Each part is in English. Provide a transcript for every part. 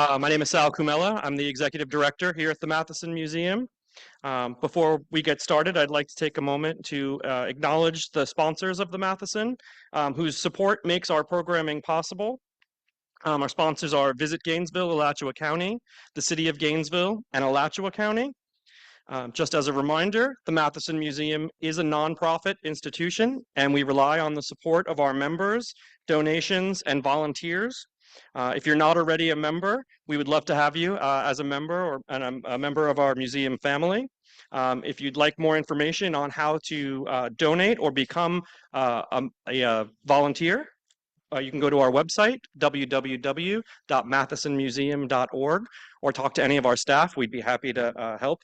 My name is Sal Kumela. I'm the executive director here at the Matheson Museum. Before we get started, I'd like to take a moment to acknowledge the sponsors of the Matheson, whose support makes our programming possible. Our sponsors are Visit Gainesville, Alachua County, the City of Gainesville, and Alachua County. Just as a reminder, the Matheson Museum is a nonprofit institution, and we rely on the support of our members, donations, and volunteers. If you're not already a member, we would love to have you as a member or a member of our museum family. If you'd like more information on how to donate or become a volunteer, you can go to our website, www.mathesonmuseum.org, or talk to any of our staff. We'd be happy to help.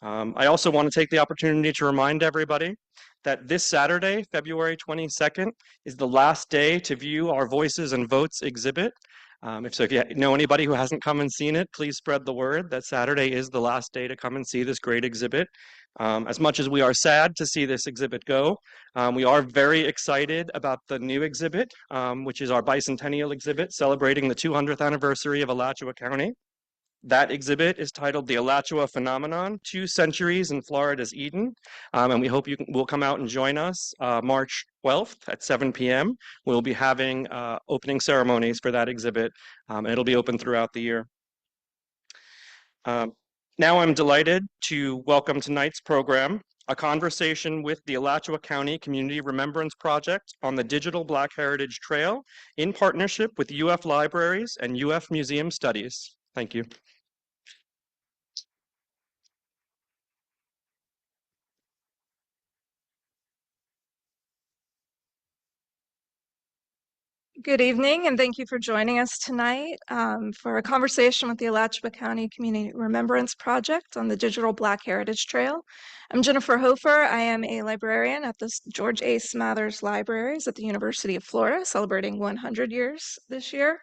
I also want to take the opportunity to remind everybody that this Saturday, February 22nd, is the last day to view our Voices and Votes exhibit. If you know anybody who hasn't come and seen it, please spread the word that Saturday is the last day to come and see this great exhibit. As much as we are sad to see this exhibit go, we are very excited about the new exhibit, which is our bicentennial exhibit celebrating the 200th anniversary of Alachua County. That exhibit is titled The Alachua Phenomenon, 2 Centuries in Florida's Eden. And we hope you will come out and join us March 12th at 7 p.m. We'll be having opening ceremonies for that exhibit. It'll be open throughout the year. Now I'm delighted to welcome tonight's program, a conversation with the Alachua County Community Remembrance Project on the Digital Black Heritage Trail in partnership with UF Libraries and UF Museum Studies. Thank you. Good evening, and thank you for joining us tonight for a conversation with the Alachua County Community Remembrance Project on the Digital Black Heritage Trail. I'm Jennifer Hofer. I am a librarian at the George A. Smathers Libraries at the University of Florida, celebrating 100 years this year.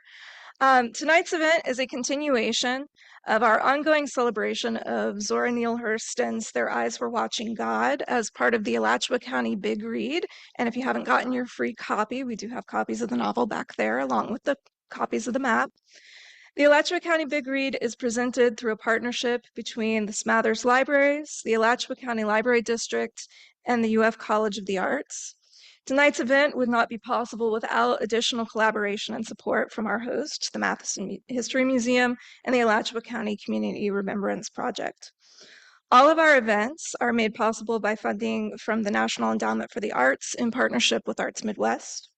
Tonight's event is a continuation of our ongoing celebration of Zora Neale Hurston's Their Eyes Were Watching God as part of the Alachua County Big Read. And if you haven't gotten your free copy, we do have copies of the novel back there along with the copies of the map. The Alachua County Big Read is presented through a partnership between the Smathers Libraries, the Alachua County Library District, and the UF College of the Arts. Tonight's event would not be possible without additional collaboration and support from our host, the Matheson History Museum, and the Alachua County Community Remembrance Project. All of our events are made possible by funding from the National Endowment for the Arts in partnership with Arts Midwest.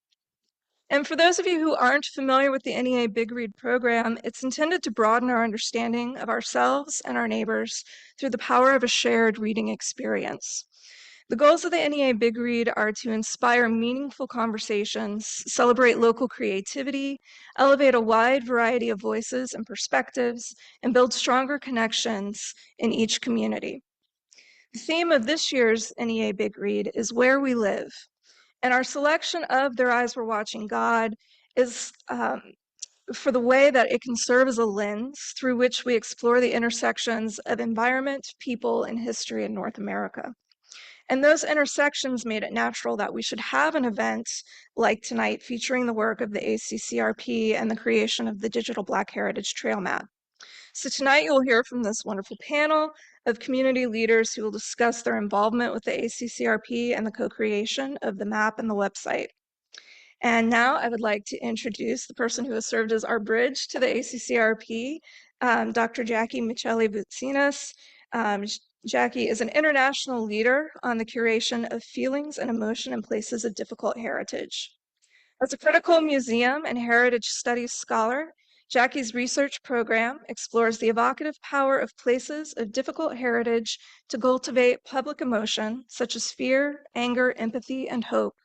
And for those of you who aren't familiar with the NEA Big Read program, it's intended to broaden our understanding of ourselves and our neighbors through the power of a shared reading experience. The goals of the NEA Big Read are to inspire meaningful conversations, celebrate local creativity, elevate a wide variety of voices and perspectives, and build stronger connections in each community. The theme of this year's NEA Big Read is Where We Live, and our selection of Their Eyes Were Watching God is for the way that it can serve as a lens through which we explore the intersections of environment, people, and history in North America. And those intersections made it natural that we should have an event like tonight featuring the work of the ACCRP and the creation of the Digital Black Heritage Trail Map. So tonight you'll hear from this wonderful panel of community leaders who will discuss their involvement with the ACCRP and the co-creation of the map and the website. And now I would like to introduce the person who has served as our bridge to the ACCRP, Dr. Jackie Miceli-Vutsinas. Jackie is an international leader on the curation of feelings and emotion in places of difficult heritage. As a critical museum and heritage studies scholar, Jackie's research program explores the evocative power of places of difficult heritage to cultivate public emotion, such as fear, anger, empathy, and hope,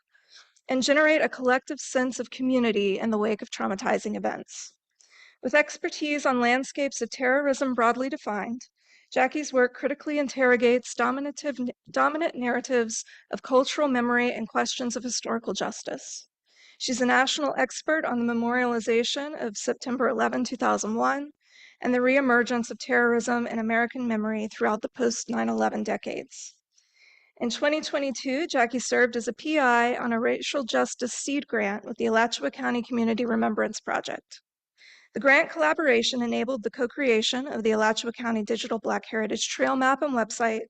and generate a collective sense of community in the wake of traumatizing events. With expertise on landscapes of terrorism broadly defined, Jackie's work critically interrogates dominant narratives of cultural memory and questions of historical justice. She's a national expert on the memorialization of September 11, 2001, and the reemergence of terrorism in American memory throughout the post-9/11 decades. In 2022, Jackie served as a PI on a racial justice seed grant with the Alachua County Community Remembrance Project. The grant collaboration enabled the co-creation of the Alachua County Digital Black Heritage Trail map and website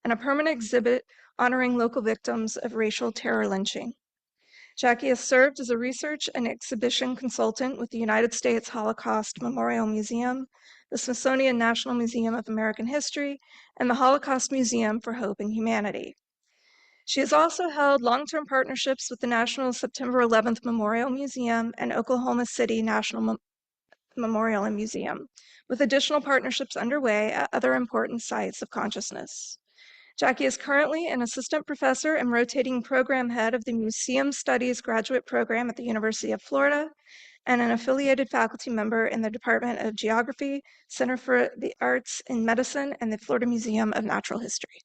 and a permanent exhibit honoring local victims of racial terror lynching. Jackie has served as a research and exhibition consultant with the United States Holocaust Memorial Museum, the Smithsonian National Museum of American History, and the Holocaust Museum for Hope and Humanity. She has also held long-term partnerships with the National September 11th Memorial Museum and Oklahoma City National Memorial and Museum, with additional partnerships underway at other important sites of consciousness. Jackie is currently an assistant professor and rotating program head of the Museum Studies graduate program at the University of Florida, and an affiliated faculty member in the Department of Geography, Center for the Arts in Medicine, and the Florida Museum of Natural History.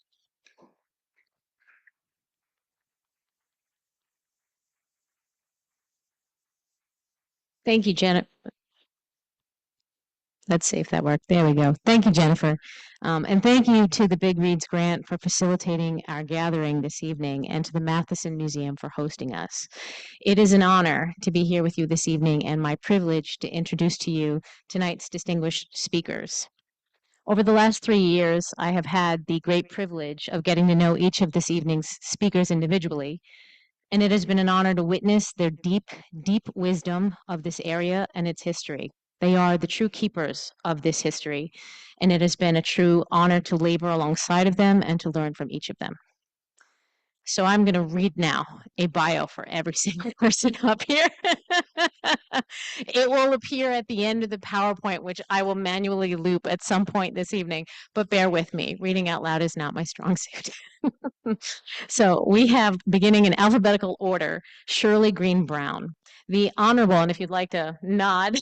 Thank you, Janet. Let's see if that worked. There we go. Thank you, Jennifer. And thank you to the Big Reads Grant for facilitating our gathering this evening, and to the Matheson Museum for hosting us. It is an honor to be here with you this evening, and my privilege to introduce to you tonight's distinguished speakers. Over the last 3 years, I have had the great privilege of getting to know each of this evening's speakers individually, and it has been an honor to witness their deep, deep wisdom of this area and its history. They are the true keepers of this history, and it has been a true honor to labor alongside of them and to learn from each of them. So I'm going to read now a bio for every single person up here. It will appear at the end of the PowerPoint, which I will manually loop at some point this evening, but bear with me. Reading out loud is not my strong suit. So we have, beginning in alphabetical order, Shirley Green Brown. The Honorable, and if you'd like to nod,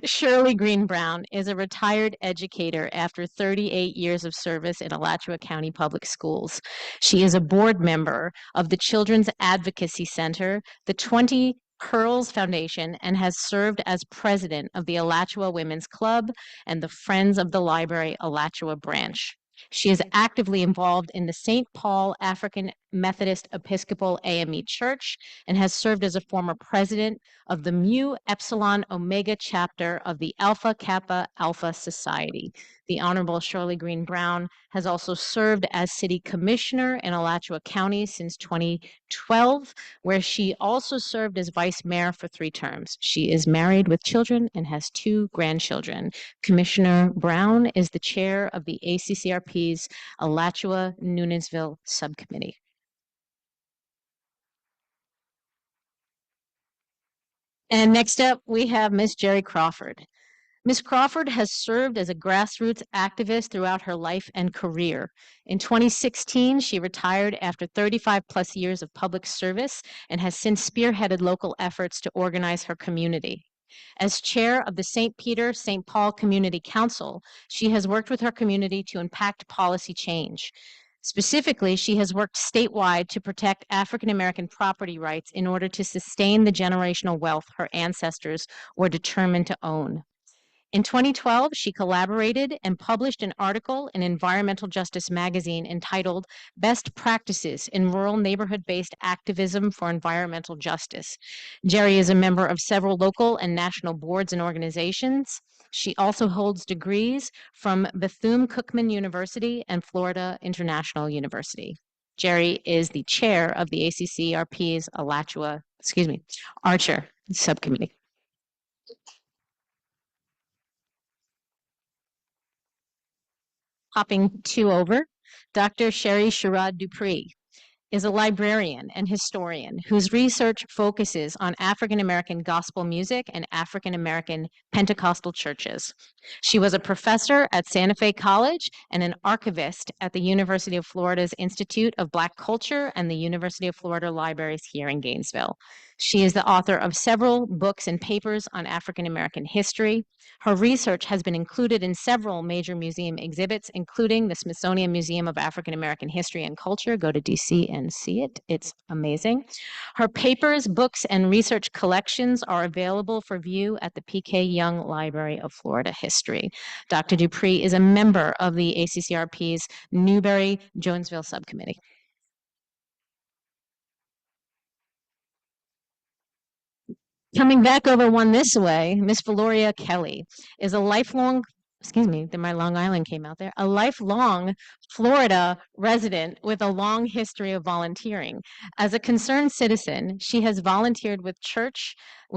Shirley Green Brown is a retired educator after 38 years of service in Alachua County Public Schools. She is a board member of the Children's Advocacy Center, the 20 Pearls Foundation, and has served as president of the Alachua Women's Club and the Friends of the Library Alachua branch. She is actively involved in the St. Paul African Methodist Episcopal AME Church and has served as a former president of the Mu Epsilon Omega chapter of the Alpha Kappa Alpha Society. The Honorable Shirley Green Brown has also served as city commissioner in Alachua County since 2012, where she also served as vice mayor for 3 terms. She is married with children and has 2 grandchildren. Commissioner Brown is the chair of the ACCRP's Alachua Noonansville Subcommittee. And next up, we have Ms. Jerry Crawford. Ms. Crawford has served as a grassroots activist throughout her life and career. In 2016, she retired after 35 plus years of public service and has since spearheaded local efforts to organize her community. As chair of the St. Peter St. Paul Community Council, she has worked with her community to impact policy change. Specifically, she has worked statewide to protect African American property rights in order to sustain the generational wealth her ancestors were determined to own. In 2012, she collaborated and published an article in Environmental Justice magazine entitled Best Practices in Rural Neighborhood-Based Activism for Environmental Justice. Jerry is a member of several local and national boards and organizations. She also holds degrees from Bethune-Cookman University and Florida International University. Jerry is the chair of the ACCRP's Archer Subcommittee. Hopping 2 over, Dr. Sherry Sherrod Dupree is a librarian and historian whose research focuses on African American gospel music and African American Pentecostal churches. She was a professor at Santa Fe College and an archivist at the University of Florida's Institute of Black Culture and the University of Florida Libraries here in Gainesville. She is the author of several books and papers on African American history. Her research has been included in several major museum exhibits, including the Smithsonian Museum of African American History and Culture. Go to DC and see it. It's amazing. Her papers, books, and research collections are available for view at the P.K. Young Library of Florida History. Dr. Dupree is a member of the ACCRP's Newberry-Jonesville Subcommittee. Coming back over one this way, Miss Valoria Kelly is a lifelong, excuse me, my Long Island came out there, a lifelong Florida resident with a long history of volunteering. As a concerned citizen, she has volunteered with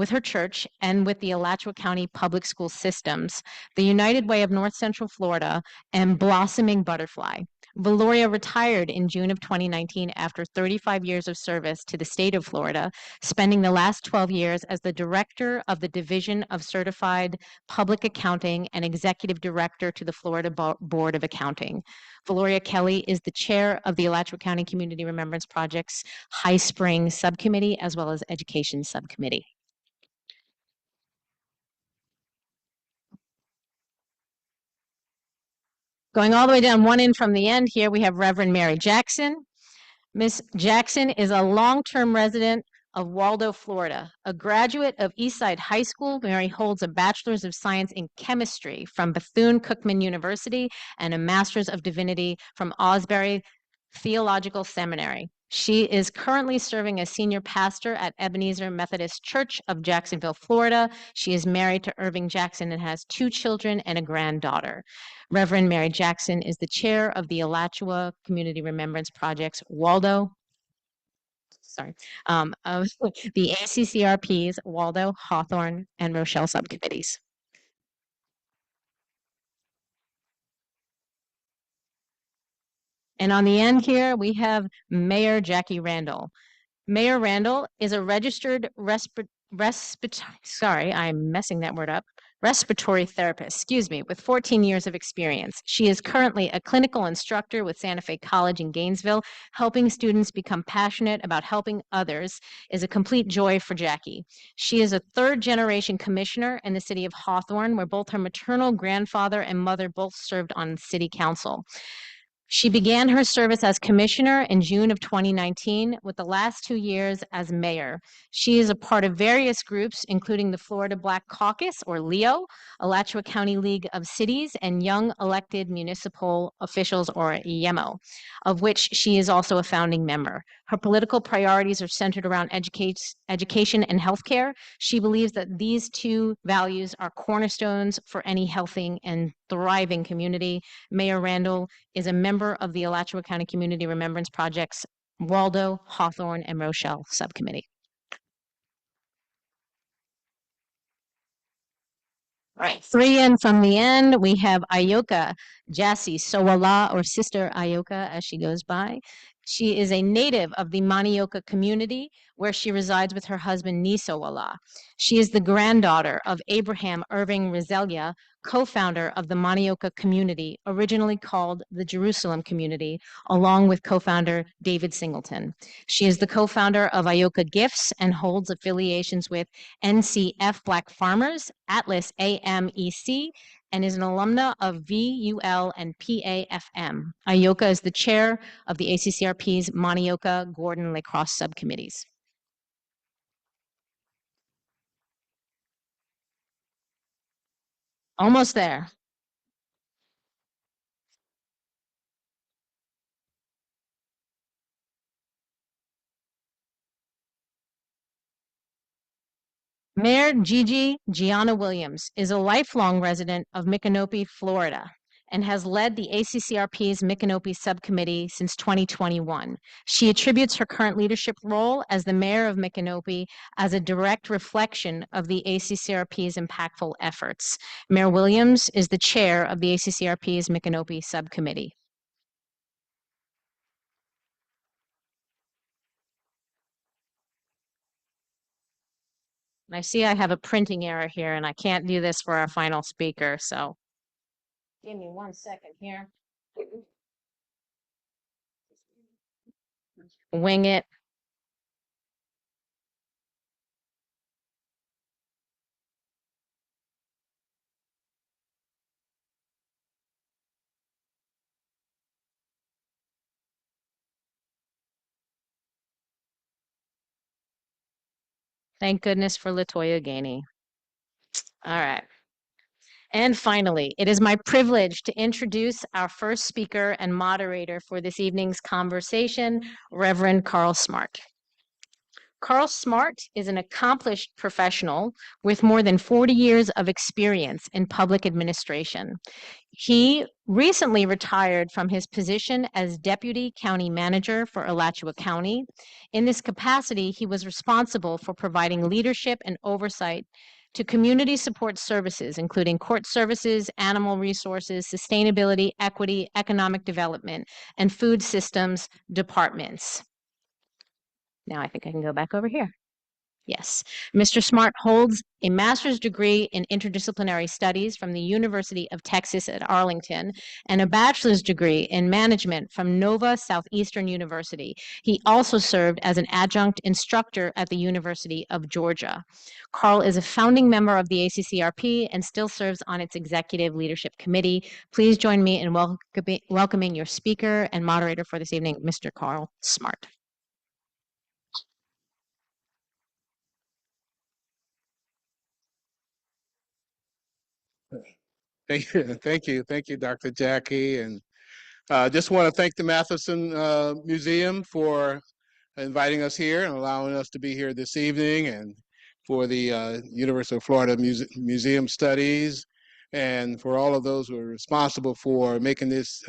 her church and with the Alachua County public school systems, the United Way of North Central Florida, and Blossoming Butterfly. Valoria retired in June of 2019 after 35 years of service to the state of Florida, spending the last 12 years as the director of the Division of Certified Public Accounting and executive director to the Florida Board of Accounting. Valoria Kelly is the chair of the Alachua County Community Remembrance Project's High Spring Subcommittee as well as Education Subcommittee. Going all the way down one end from the end here, we have Reverend Mary Jackson. Miss Jackson is a long-term resident of Waldo, Florida. A graduate of Eastside High School, Mary holds a Bachelor's of Science in Chemistry from Bethune-Cookman University and a Master's of Divinity from Osbury Theological Seminary. She is currently serving as senior pastor at Ebenezer Methodist Church of Jacksonville, Florida. She is married to Irving Jackson and has 2 children and a granddaughter. Reverend Mary Jackson is the chair of the Alachua Community Remembrance Project's Waldo, of the ACCRP's Waldo, Hawthorne, and Rochelle subcommittees. And on the end here, we have Mayor Jackie Randall. Mayor Randall is a registered respiratory therapist, with 14 years of experience. She is currently a clinical instructor with Santa Fe College in Gainesville. Helping students become passionate about helping others is a complete joy for Jackie. She is a 3rd-generation commissioner in the city of Hawthorne, where both her maternal grandfather and mother both served on city council. She began her service as commissioner in June of 2019, with the last 2 years as mayor. She is a part of various groups, including the Florida Black Caucus, or LEO, Alachua County League of Cities, and Young Elected Municipal Officials, or YEMO, of which she is also a founding member. Her political priorities are centered around education and healthcare. She believes that these 2 values are cornerstones for any healthy and thriving community. Mayor Randall is a member of the Alachua County Community Remembrance Project's Waldo, Hawthorne, and Rochelle subcommittee. All right, 3 in from the end, we have Ayoka Jassy Sowala, or Sister Ayoka as she goes by. She is a native of the Manioka community, where she resides with her husband Nisowala. She is the granddaughter of Abraham Irving Roselia, co-founder of the Manioka community, originally called the Jerusalem community, along with co-founder David Singleton. She is the co-founder of Ayoka Gifts and holds affiliations with NCF Black Farmers, Atlas AMEC, and is an alumna of VUL and PAFM. Ayoka is the chair of the ACCRP's Manioka Gordon Lacrosse subcommittees. Almost there. Mayor Gigi Gianna Williams is a lifelong resident of Micanopy, Florida, and has led the ACCRP's Micanopy subcommittee since 2021. She attributes her current leadership role as the mayor of Micanopy as a direct reflection of the ACCRP's impactful efforts. Mayor Williams is the chair of the ACCRP's Micanopy subcommittee. And I see I have a printing error here, and I can't do this for our final speaker, so give me 1 second here. Wing it. Thank goodness for Latoya Gainey. All right. And finally, it is my privilege to introduce our first speaker and moderator for this evening's conversation, Reverend Carl Smart. Carl Smart is an accomplished professional with more than 40 years of experience in public administration. He recently retired from his position as Deputy County Manager for Alachua County. In this capacity, he was responsible for providing leadership and oversight to community support services, including court services, animal resources, sustainability, equity, economic development, and food systems departments. Now I think I can go back over here. Yes. Mr. Smart holds a master's degree in interdisciplinary studies from the University of Texas at Arlington and a bachelor's degree in management from Nova Southeastern University. He also served as an adjunct instructor at the University of Georgia. Carl is a founding member of the ACCRP and still serves on its executive leadership committee. Please join me in welcoming your speaker and moderator for this evening, Mr. Carl Smart. Thank you, Dr. Jackie, and just want to thank the Matheson Museum for inviting us here and allowing us to be here this evening, and for the University of Florida Museum Studies, and for all of those who are responsible for making this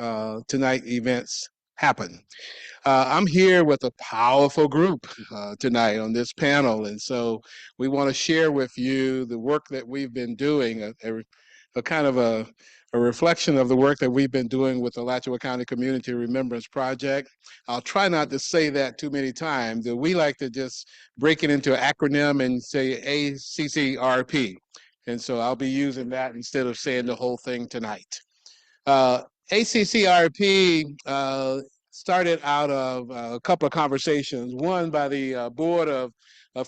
tonight events happen. I'm here with a powerful group tonight on this panel, and so we want to share with you the work that we've been doing, a kind of a reflection of the work that we've been doing with the Alachua County Community Remembrance Project. I'll try not to say that too many times. We like to just break it into an acronym and say ACCRP. And so I'll be using that instead of saying the whole thing tonight. ACCRP started out of a couple of conversations, one by the Board of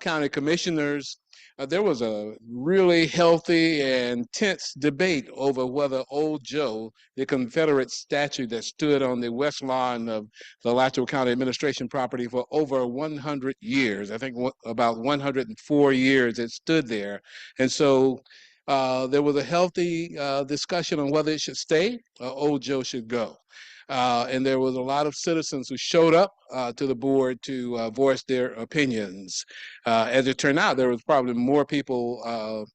County Commissioners. There was a really healthy and tense debate over whether Old Joe, the Confederate statue that stood on the west lawn of the Alachua County administration property for over 100 years, I think about 104 years it stood there. And so there was a healthy discussion on whether it should stay or Old Joe should go. And there was a lot of citizens who showed up to the board to voice their opinions. As it turned out, there was probably more people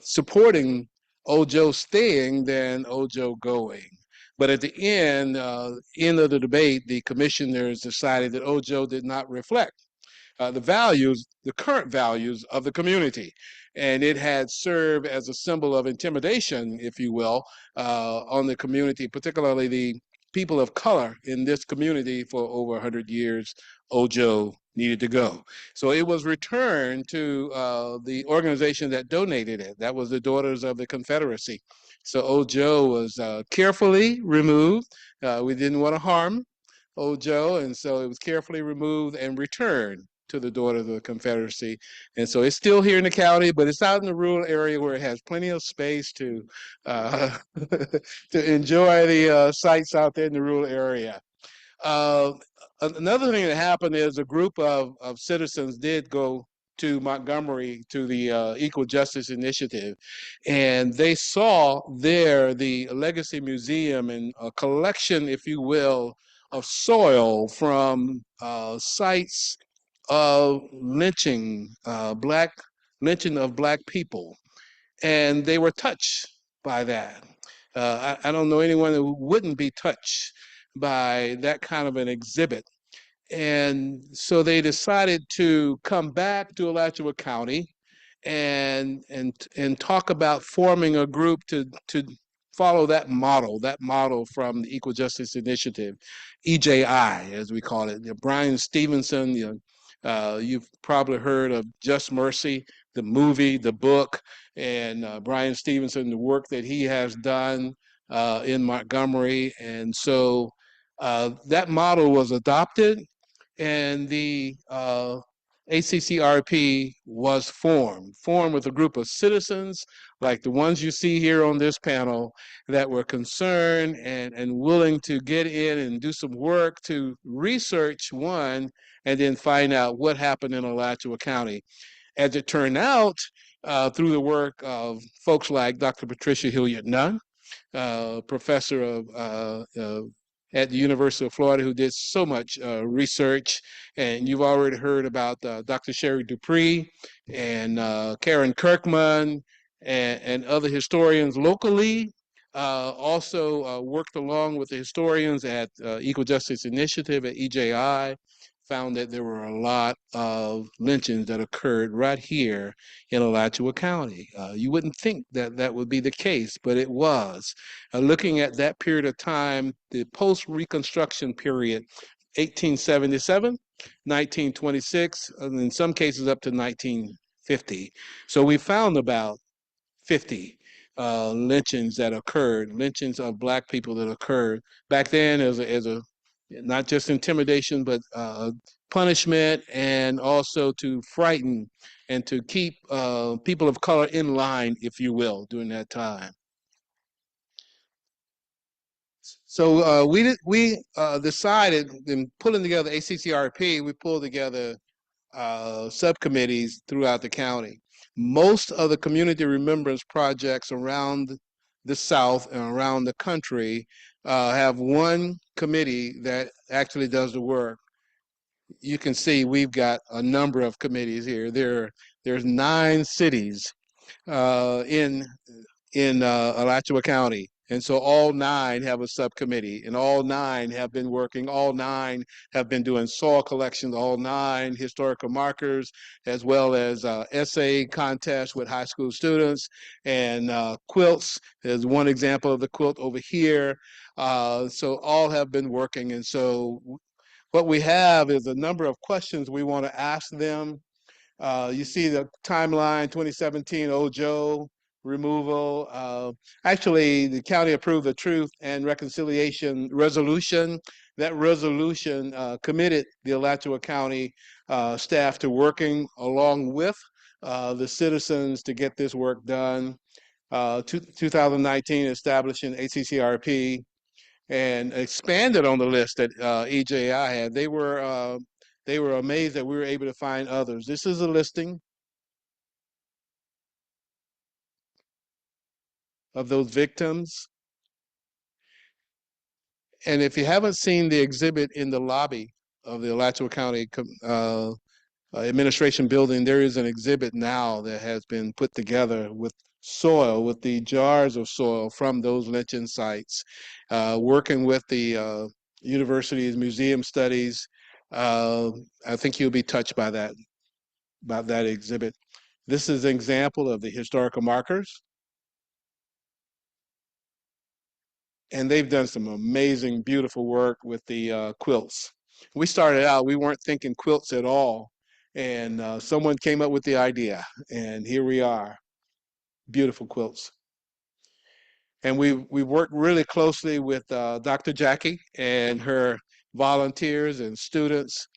supporting Old Joe staying than Old Joe going. But at the end of the debate, the commissioners decided that Old Joe did not reflect the current values of the community. And it had served as a symbol of intimidation, if you will, on the community, particularly the people of color in this community for over 100 years. Old Joe needed to go. So it was returned to the organization that donated it. That was the Daughters of the Confederacy. So Old Joe was carefully removed. We didn't want to harm Old Joe, and so it was carefully removed and returned to the Daughters of the Confederacy. And so it's still here in the county, but it's out in the rural area where it has plenty of space to to enjoy the sites out there in the rural area. Another thing that happened is a group of citizens did go to Montgomery to the Equal Justice Initiative, and they saw there the Legacy Museum and a collection, if you will, of soil from sites of lynching, lynching of Black people, and they were touched by that. I don't know anyone who wouldn't be touched by that kind of an exhibit. And so they decided to come back to Alachua County and talk about forming a group to follow that model from the Equal Justice Initiative, EJI, as we call it. Brian Stevenson, you've probably heard of Just Mercy, the movie, the book, and Brian Stevenson, the work that he has done in Montgomery. And so that model was adopted, and the ACCRP was formed with a group of citizens like the ones you see here on this panel that were concerned and willing to get in and do some work to research one and then find out what happened in Alachua County. As it turned out, through the work of folks like Dr. Patricia Hilliard-Nunn, professor at the University of Florida who did so much research. And you've already heard about Dr. Sherry Dupree and Karen Kirkman and other historians locally. Also worked along with the historians at Equal Justice Initiative at EJI, found that there were a lot of lynchings that occurred right here in Alachua County. You wouldn't think that that would be the case, but it was. Looking at that period of time, the post-Reconstruction period, 1877, 1926, and in some cases up to 1950. So we found about 50 lynchings that occurred, lynchings of Black people that occurred back then as a not just intimidation, but punishment, and also to frighten and to keep people of color in line, if you will, during that time. So we decided in pulling together ACCRP, we pulled together subcommittees throughout the county. Most of the community remembrance projects around the South and around the country have one committee that actually does the work. You can see we've got a number of committees here. There's 9 cities in Alachua County. And so all 9 have a subcommittee, and all 9 have been working. All 9 have been doing soil collections, all 9 historical markers, as well as essay contests with high school students, and quilts. There's one example of the quilt over here. So all have been working. And so what we have is a number of questions we want to ask them. You see the timeline, 2017, Ojo removal. Actually, the county approved the Truth and Reconciliation Resolution. That resolution committed the Alachua County staff to working along with the citizens to get this work done. 2019, establishing ACCRP, and expanded on the list that EJI had. They were amazed that we were able to find others. This is a listing of those victims. And if you haven't seen the exhibit in the lobby of the Alachua County Administration Building, there is an exhibit now that has been put together with soil, with the jars of soil from those lynching sites, working with the university's museum studies. I think you'll be touched by that exhibit. This is an example of the historical markers. And they've done some amazing, beautiful work with the quilts. We started out, we weren't thinking quilts at all. And someone came up with the idea, and here we are, beautiful quilts. And we worked really closely with Dr. Jackie and her volunteers and students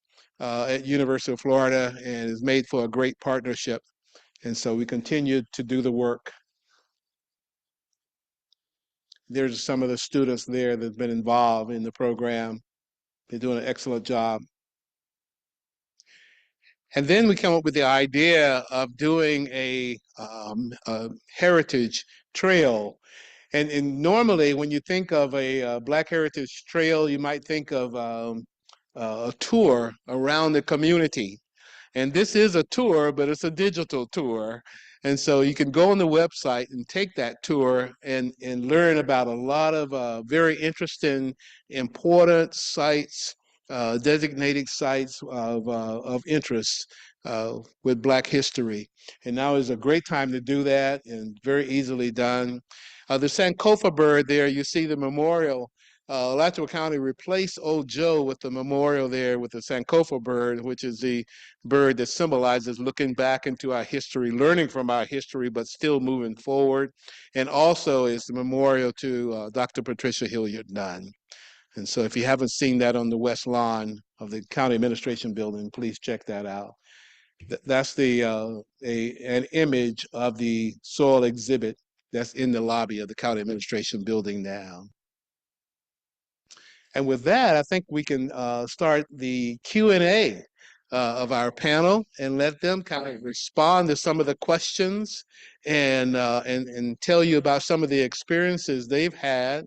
at University of Florida, and it's made for a great partnership. And so we continue to do the work. There's some of the students there that've been involved in the program. They're doing an excellent job. And then we come up with the idea of doing a heritage trail. And normally when you think of a Black Heritage Trail, you might think of a tour around the community. And this is a tour, but it's a digital tour. And so you can go on the website and take that tour and learn about a lot of very interesting, important sites, designated sites of interest with Black history. And now is a great time to do that, and very easily done. The Sankofa bird there, you see the memorial. Alachua County replaced Old Joe with the memorial there with the Sankofa bird, which is the bird that symbolizes looking back into our history, learning from our history, but still moving forward. And also is the memorial to Dr. Patricia Hilliard Nunn. And so if you haven't seen that on the west lawn of the County Administration Building, please check that out. That's an image of the soil exhibit that's in the lobby of the County Administration Building now. And with that, I think we can start the Q&A of our panel and let them kind of respond to some of the questions and tell you about some of the experiences they've had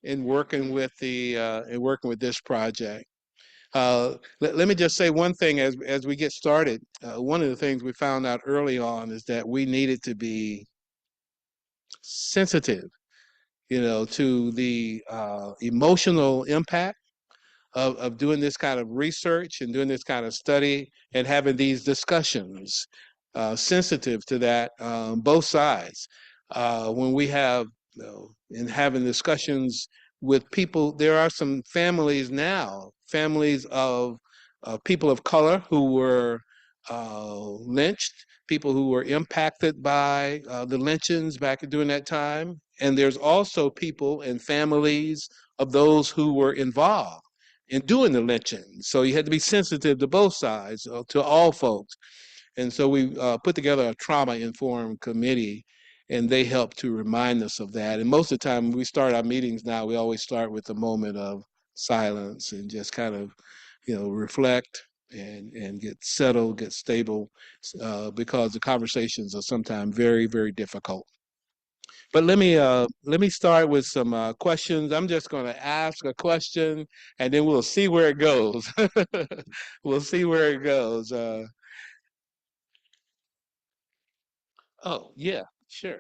in working with this project. Let me just say one thing as we get started. One of the things we found out early on is that we needed to be sensitive, to the emotional impact of doing this kind of research and doing this kind of study and having these discussions, sensitive to that, both sides. When we have, in having discussions with people, there are some families now, families of people of color who were lynched, people who were impacted by the lynchings back during that time. And there's also people and families of those who were involved in doing the lynching. So you had to be sensitive to both sides, to all folks. And so we put together a trauma-informed committee, and they help to remind us of that. And most of the time, when we start our meetings now, we always start with a moment of silence and just kind of, reflect and get settled, get stable, because the conversations are sometimes very, very difficult. But let me start with some questions. I'm just going to ask a question, and then we'll see where it goes. We'll see where it goes. Oh yeah, sure.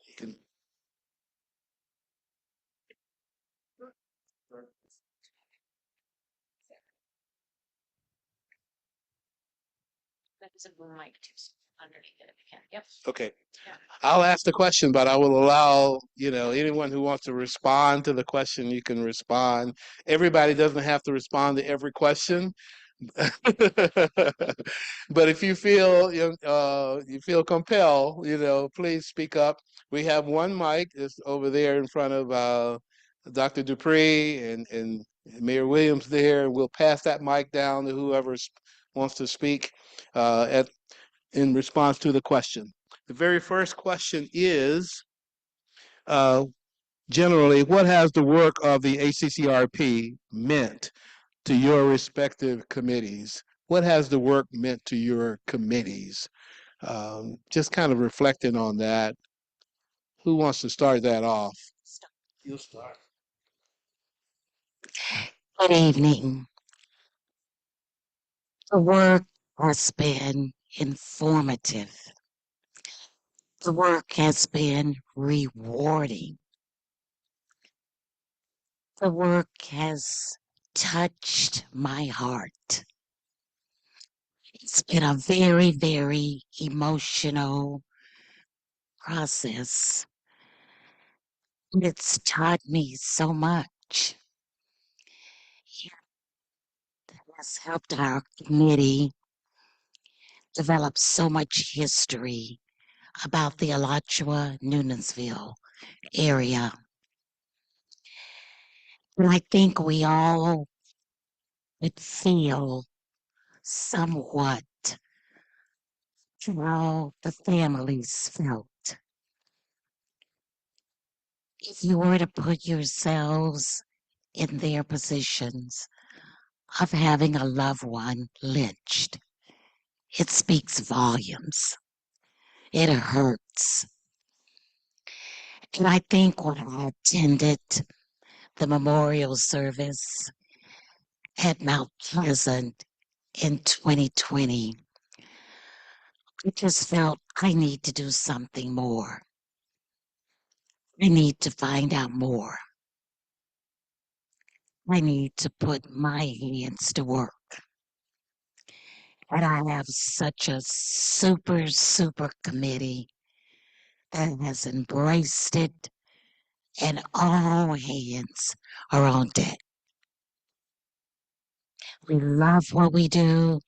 You can. That is a mic just underneath it if you can. Yep. Okay. Yeah. I'll ask the question, but I will allow, anyone who wants to respond to the question, you can respond. Everybody doesn't have to respond to every question. But if you feel you feel compelled, please speak up. We have one mic that's over there in front of Dr. Dupree and Mayor Williams there. We'll pass that mic down to whoever wants to speak in response to the question. The very first question is, uh, generally, what has the work of the ACCRP meant to your respective committees? What has the work meant to your committees? Just kind of reflecting on that. Who wants to start that off? You'll start. Good evening. The work has been informative. The work has been rewarding. The work has touched my heart. It's been a very, very emotional process. It's taught me so much. It has helped our committee develop so much history about the Alachua Newnansville area. And I think we all would feel somewhat how the families felt. If you were to put yourselves in their positions of having a loved one lynched, it speaks volumes. It hurts. And I think when I attended the memorial service at Mount Pleasant in 2020, I just felt I need to do something more. I need to find out more. I need to put my hands to work. And I have such a super, super committee that has embraced it, and all hands are on deck. We love what we do,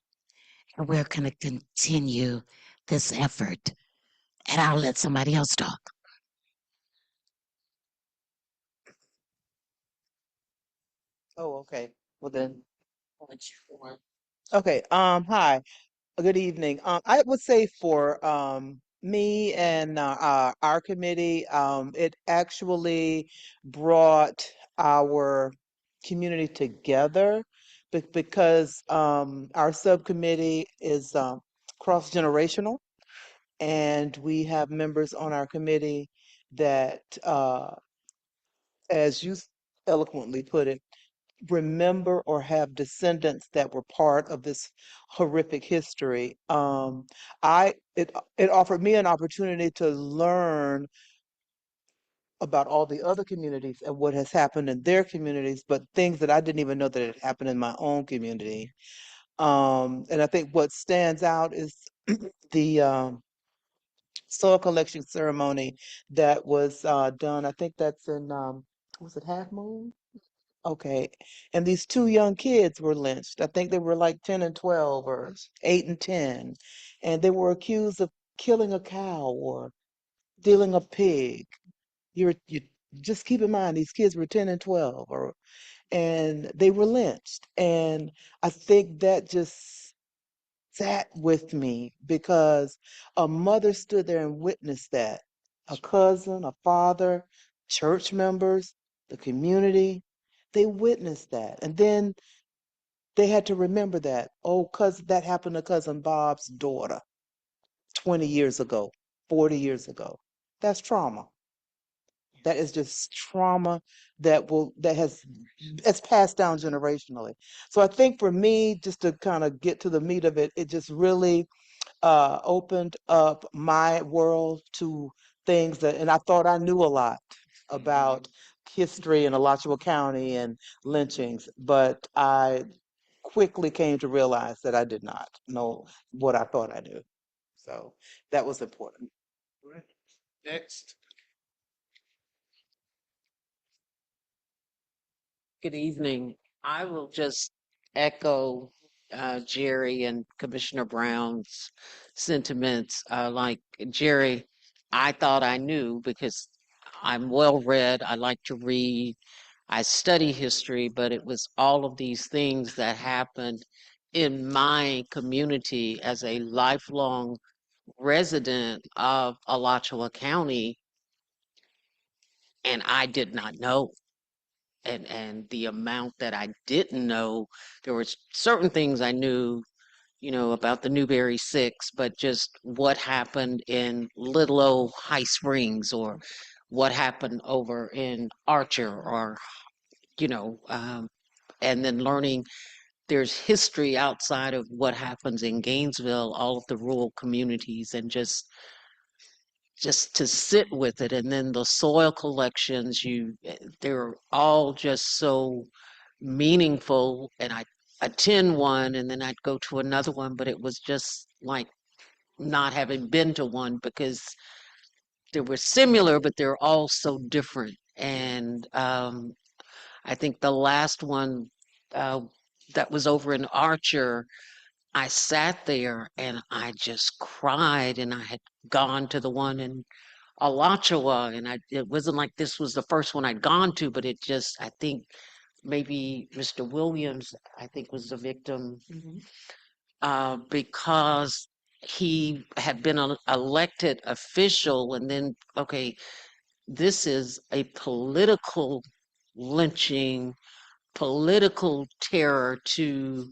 and we're going to continue this effort. And I'll let somebody else talk. Oh, okay. Well then, okay. Hi. Good evening. I would say for me and our committee, it actually brought our community together because our subcommittee is cross-generational. And we have members on our committee that, as you eloquently put it, remember or have descendants that were part of this horrific history. It offered me an opportunity to learn about all the other communities and what has happened in their communities, but things that I didn't even know that had happened in my own community. And I think what stands out is the soil collection ceremony that was done. I think that's in was it Half Moon? Okay. And these two young kids were lynched. I think they were like 10 and 12 or 8 and 10. And they were accused of killing a cow or stealing a pig. You just keep in mind these kids were 10 and 12 or and they were lynched. And I think that just sat with me because a mother stood there and witnessed that. A cousin, a father, church members, the community, they witnessed that. And then they had to remember that. Oh, cousin, that happened to cousin Bob's daughter 20 years ago, 40 years ago. That's trauma. That is just trauma that has it's passed down generationally. So I think for me, just to kind of get to the meat of it, it just really opened up my world to things that, and I thought I knew a lot about history in Alachua County and lynchings, but I quickly came to realize that I did not know what I thought I knew. So that was important. Right. Next. Good evening. I will just echo Jerry and Commissioner Brown's sentiments. Like Jerry, I thought I knew because I'm well read. I like to read. I study history, but it was all of these things that happened in my community as a lifelong resident of Alachua County, and I did not know. And the amount that I didn't know, there was certain things I knew, about the Newberry Six, but just what happened in Little Old High Springs or what happened over in Archer or, you know, um, and then learning there's history outside of what happens in Gainesville, all of the rural communities, and just to sit with it. And then the soil collections, they're all just so meaningful. And I attend one and then I'd go to another one, but it was just like not having been to one because they were similar, but they're all so different. And I think the last one uh, that was over in Archer, I sat there and I just cried, and I had gone to the one in Alachua, and it wasn't like this was the first one I'd gone to, but it just, I think maybe Mr. Williams, I think, was the victim because he had been an elected official, and then, okay, this is a political lynching, political terror to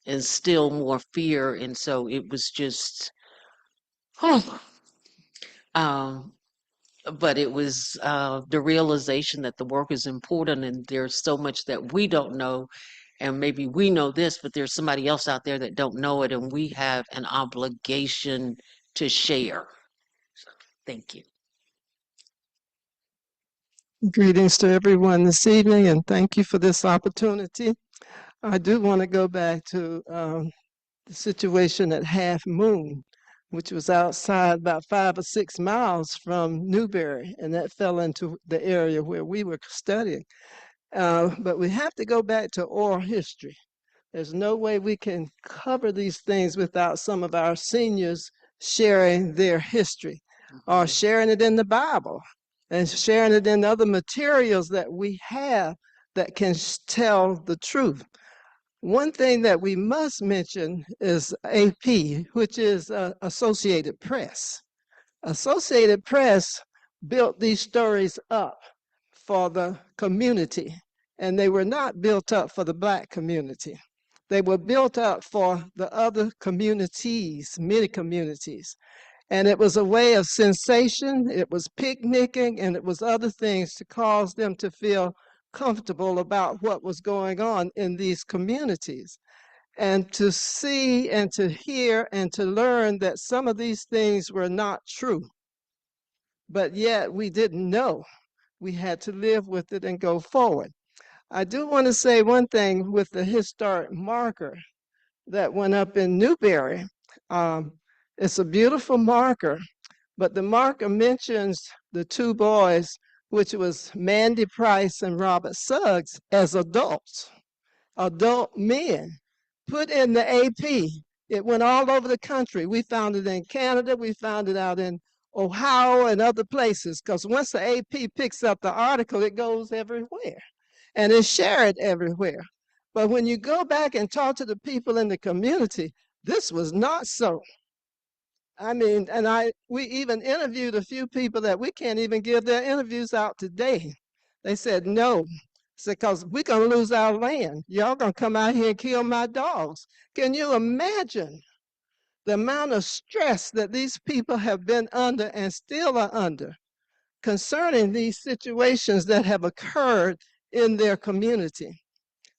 instill more fear, and so it was just, um, but it was the realization that the work is important and there's so much that we don't know, and maybe we know this, but there's somebody else out there that don't know it, and we have an obligation to share. So, thank you. Greetings to everyone this evening, and thank you for this opportunity. I do want to go back to the situation at Half Moon, which was outside about 5 or 6 miles from Newberry, and that fell into the area where we were studying. But we have to go back to oral history. There's no way we can cover these things without some of our seniors sharing their history or sharing it in the Bible and sharing it in other materials that we have that can tell the truth. One thing that we must mention is AP, which is Associated Press. Associated Press built these stories up for the community, and they were not built up for the Black community. They were built up for the other communities, many communities. And it was a way of sensation, it was picnicking, and it was other things to cause them to feel comfortable about what was going on in these communities. And to see and to hear and to learn that some of these things were not true, but yet we didn't know. We had to live with it and go forward. I do want to say one thing with the historic marker that went up in Newberry. Um, it's a beautiful marker, but the marker mentions the two boys, which was Mandy Price and Robert Suggs, as adults, adult men, put in the AP. It went all over the country. We found it in Canada. We found it out in Ohio and other places, because once the AP picks up the article, it goes everywhere and is shared everywhere. But when you go back and talk to the people in the community, this was not so. I mean, and we even interviewed a few people that we can't even give their interviews out today. They said no, because we're gonna lose our land. Y'all gonna come out here and kill my dogs. Can you imagine the amount of stress that these people have been under and still are under concerning these situations that have occurred in their community?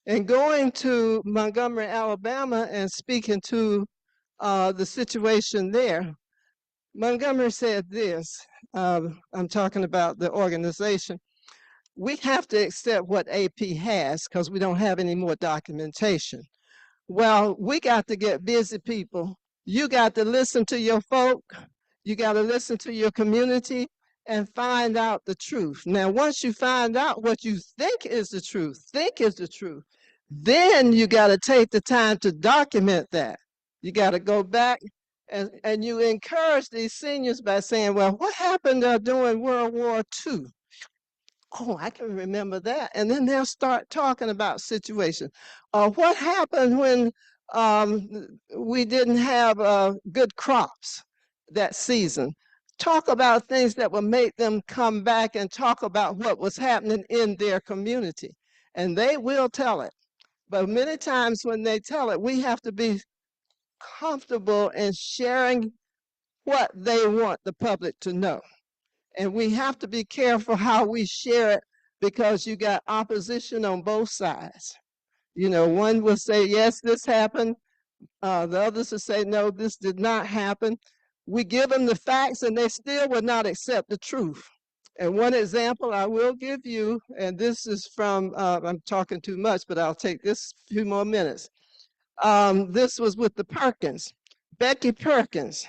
And going to Montgomery, Alabama, and speaking to the situation there, Montgomery said this. I'm talking about the organization. We have to accept what AP has because we don't have any more documentation. Well, we got to get busy, people. You got to listen to your folk. You got to listen to your community and find out the truth. Now, once you find out what you think is the truth, then you got to take the time to document that. You got to go back and you encourage these seniors by saying, well, what happened during World War II? Oh, I can remember that. And then they'll start talking about situations. What happened when we didn't have good crops that season? Talk about things that will make them come back and talk about what was happening in their community. And they will tell it. But many times when they tell it, we have to be comfortable in sharing what they want the public to know. And we have to be careful how we share it because you got opposition on both sides. You know, one will say, yes, this happened. The others will say, no, this did not happen. We give them the facts and they still will not accept the truth. And one example I will give you, and this is from, I'm talking too much, but I'll take this few more minutes. This was with the Perkins, Becky Perkins.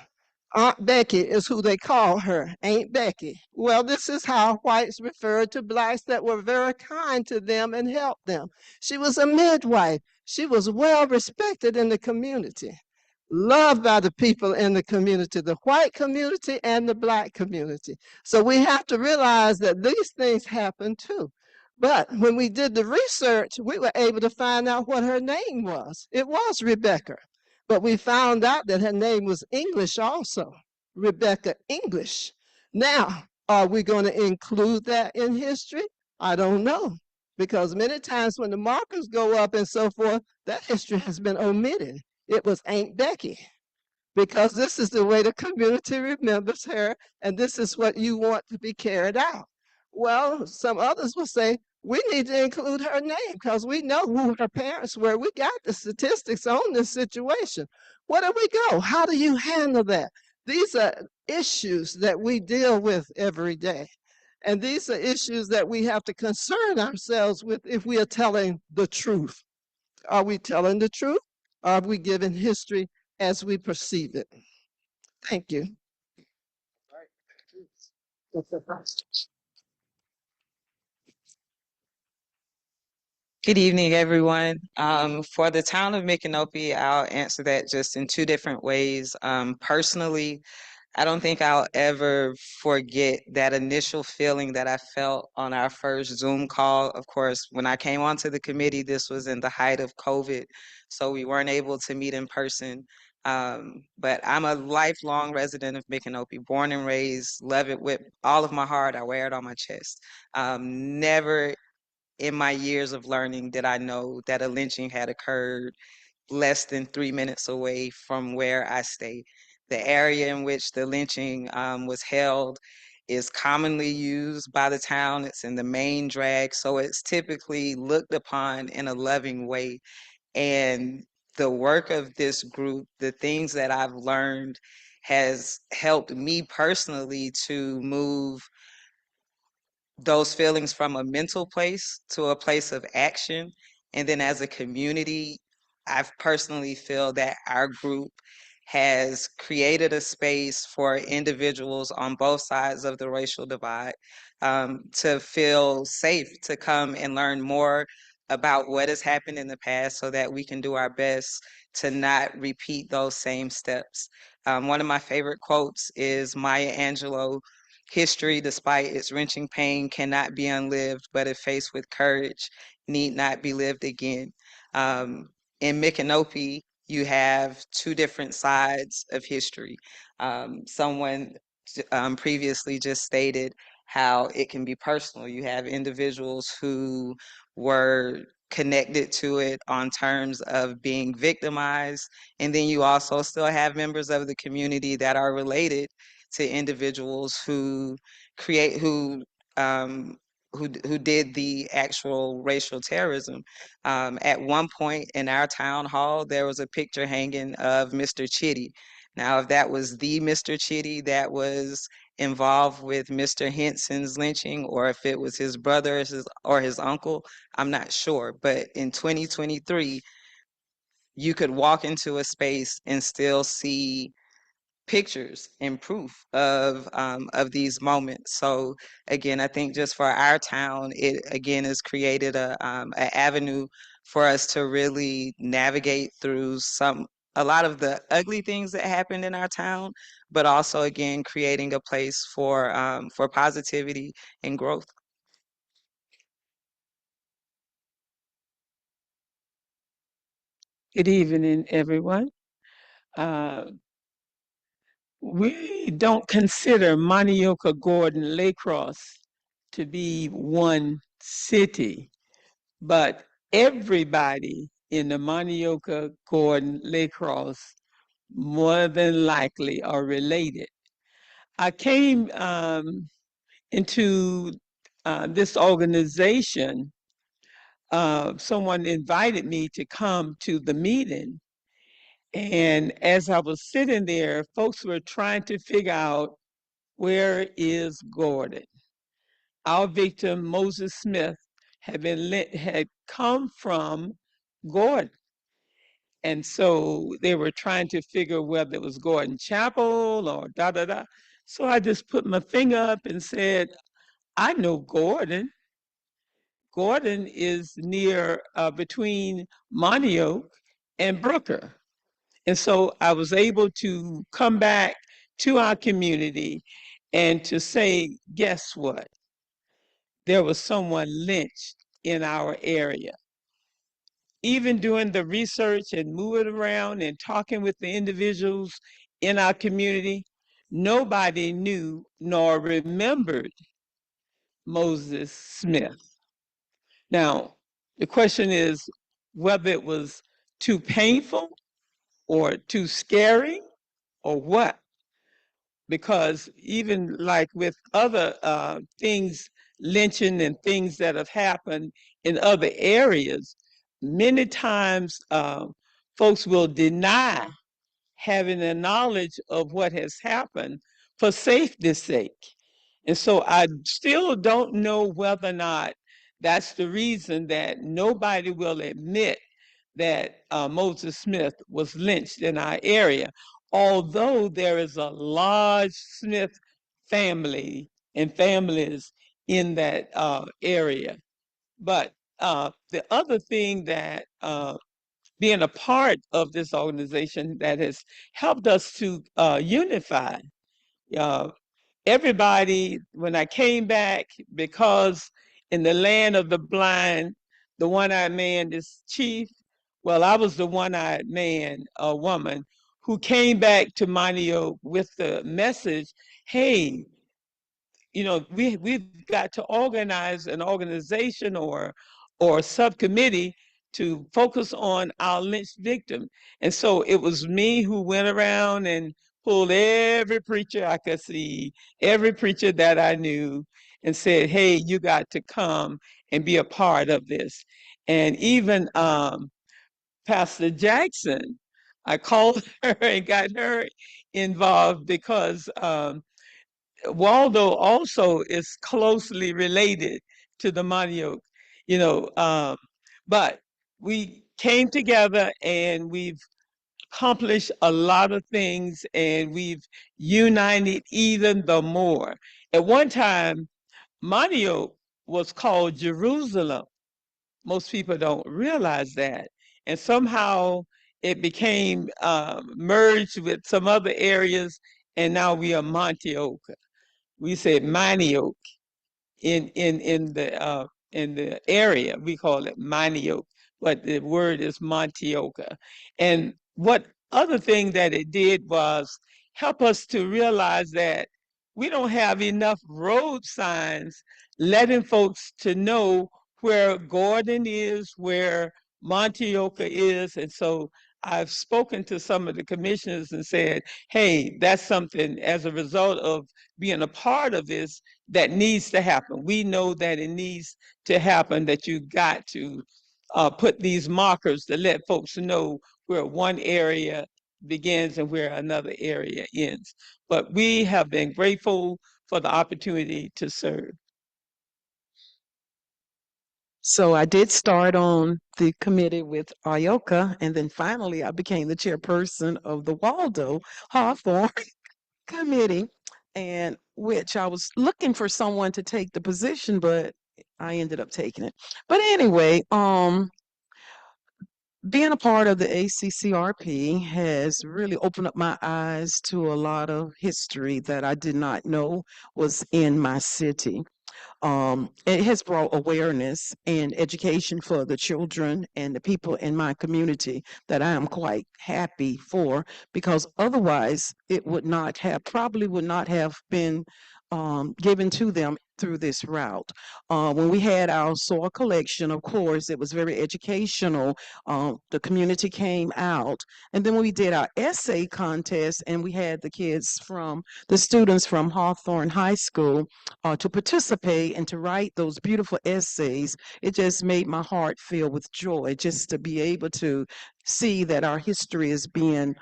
Aunt Becky is who they call her, Aunt Becky. Well, this is how whites referred to blacks that were very kind to them and helped them. She was a midwife. She was well respected in the community, loved by the people in the community, the white community and the black community. So we have to realize that these things happen too. But when we did the research, we were able to find out what her name was. It was Rebecca. But we found out that her name was English also, Rebecca English. Now, are we going to include that in history? I don't know. Because many times when the markers go up and so forth, that history has been omitted. It was Aunt Becky. Because this is the way the community remembers her, and this is what you want to be carried out. Well, some others will say, we need to include her name because we know who her parents were. We got the statistics on this situation. Where do we go? How do you handle that? These are issues that we deal with every day. And these are issues that we have to concern ourselves with if we are telling the truth. Are we telling the truth? Are we giving history as we perceive it? Thank you. Good evening, everyone. For the town of Micanopy, I'll answer that just in two different ways. Personally, I don't think I'll ever forget that initial feeling that I felt on our first Zoom call. Of course, when I came onto the committee, this was in the height of COVID, so we weren't able to meet in person. But I'm a lifelong resident of Micanopy, born and raised, love it with all of my heart. I wear it on my chest. Never in my years of learning did I know that a lynching had occurred less than 3 minutes away from where I stay. the area in which the lynching was held is commonly used by the town. It's in the main drag, so it's typically looked upon in a loving way. And the work of this group, the things that I've learned, has helped me personally to move those feelings from a mental place to a place of action. And then as a community, I've personally feel that our group has created a space for individuals on both sides of the racial divide to feel safe to come and learn more about what has happened in the past so that we can do our best to not repeat those same steps. One of my favorite quotes is Maya Angelou: "History, despite its wrenching pain, cannot be unlived, but if faced with courage, need not be lived again." In Micanopy, you have two different sides of history. Someone previously just stated how it can be personal. You have individuals who were connected to it on terms of being victimized, and then you also still have members of the community that are related to individuals who create who did the actual racial terrorism. At one point in our town hall, there was a picture hanging of Mr. Chitty. Now, if that was the Mr. Chitty that was involved with Mr. Henson's lynching, or if it was his brother or his uncle, I'm not sure. But in 2023, you could walk into a space and still see pictures and proof of these moments. So again, I think just for our town, it again has created a avenue for us to really navigate through a lot of the ugly things that happened in our town, but also again creating a place for positivity and growth. Good evening, everyone. Uh, we don't consider Manioka Gordon Lacrosse to be one city, but everybody in the Manioka Gordon Lacrosse more than likely are related. I came into this organization. Someone invited me to come to the meeting. And as I was sitting there, folks were trying to figure out, where is Gordon? Our victim, Moses Smith, had come from Gordon. And so they were trying to figure whether it was Gordon Chapel or da da da. So I just put my finger up and said, I know Gordon. Gordon is near between Monteoke and Brooker. And so I was able to come back to our community and to say, guess what? There was someone lynched in our area. Even doing the research and moving around and talking with the individuals in our community, nobody knew nor remembered Moses Smith. Now, the question is whether it was too painful or too scary or what. Because even like with other things, lynching and things that have happened in other areas, many times folks will deny having a knowledge of what has happened for safety's sake. And so I still don't know whether or not that's the reason that nobody will admit that Moses Smith was lynched in our area, although there is a large Smith family and families in that area. But the other thing that being a part of this organization that has helped us to unify uh, everybody. When I came back, because in the land of the blind, the one-eyed man is chief. Well, I was the one-eyed man, a woman, who came back to Monteoke with the message, hey, we've got to organize an organization or subcommittee to focus on our lynched victim. And so it was me who went around and pulled every preacher I could see, every preacher that I knew, and said, hey, you got to come and be a part of this. And even Pastor Jackson, I called her and got her involved because Waldo also is closely related to the Manioc, you know, but we came together and we've accomplished a lot of things and we've united even the more. At one time, Manioc was called Jerusalem. Most people don't realize that. And somehow it became merged with some other areas, and now we are Montioke. We said Manioc in the area. We call it Manioc, but the word is Montioka. And what other thing that it did was help us to realize that we don't have enough road signs letting folks to know where Gordon is, where Montioka is. And so I've spoken to some of the commissioners and said, hey, that's something as a result of being a part of this that needs to happen. We know that it needs to happen, that you got to put these markers to let folks know where one area begins and where another area ends. But we have been grateful for the opportunity to serve. So I did start on the committee with Ayoka, and then finally I became the chairperson of the Waldo Hawthorne committee, and which I was looking for someone to take the position, but I ended up taking it. But anyway, being a part of the ACCRP has really opened up my eyes to a lot of history that I did not know was in my city. It has brought awareness and education for the children and the people in my community that I am quite happy for, because otherwise it would not have, probably would not have been given to them through this route. When we had our soil collection, of course, it was very educational. The community came out. And then when we did our essay contest and we had the students from Hawthorne High School to participate and to write those beautiful essays, it just made my heart fill with joy just to be able to see that our history is being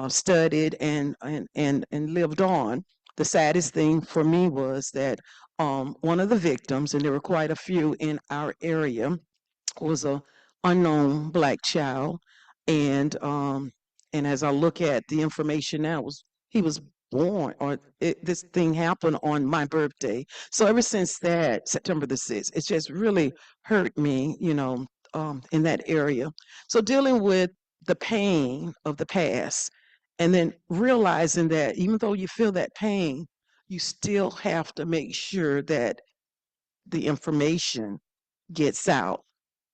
studied and lived on. The saddest thing for me was that one of the victims, and there were quite a few in our area, was a unknown Black child, and as I look at the information now, he was born, or this thing happened on my birthday. So ever since that September the 6th, it's just really hurt me, in that area. So dealing with the pain of the past, and then realizing that even though you feel that pain, you still have to make sure that the information gets out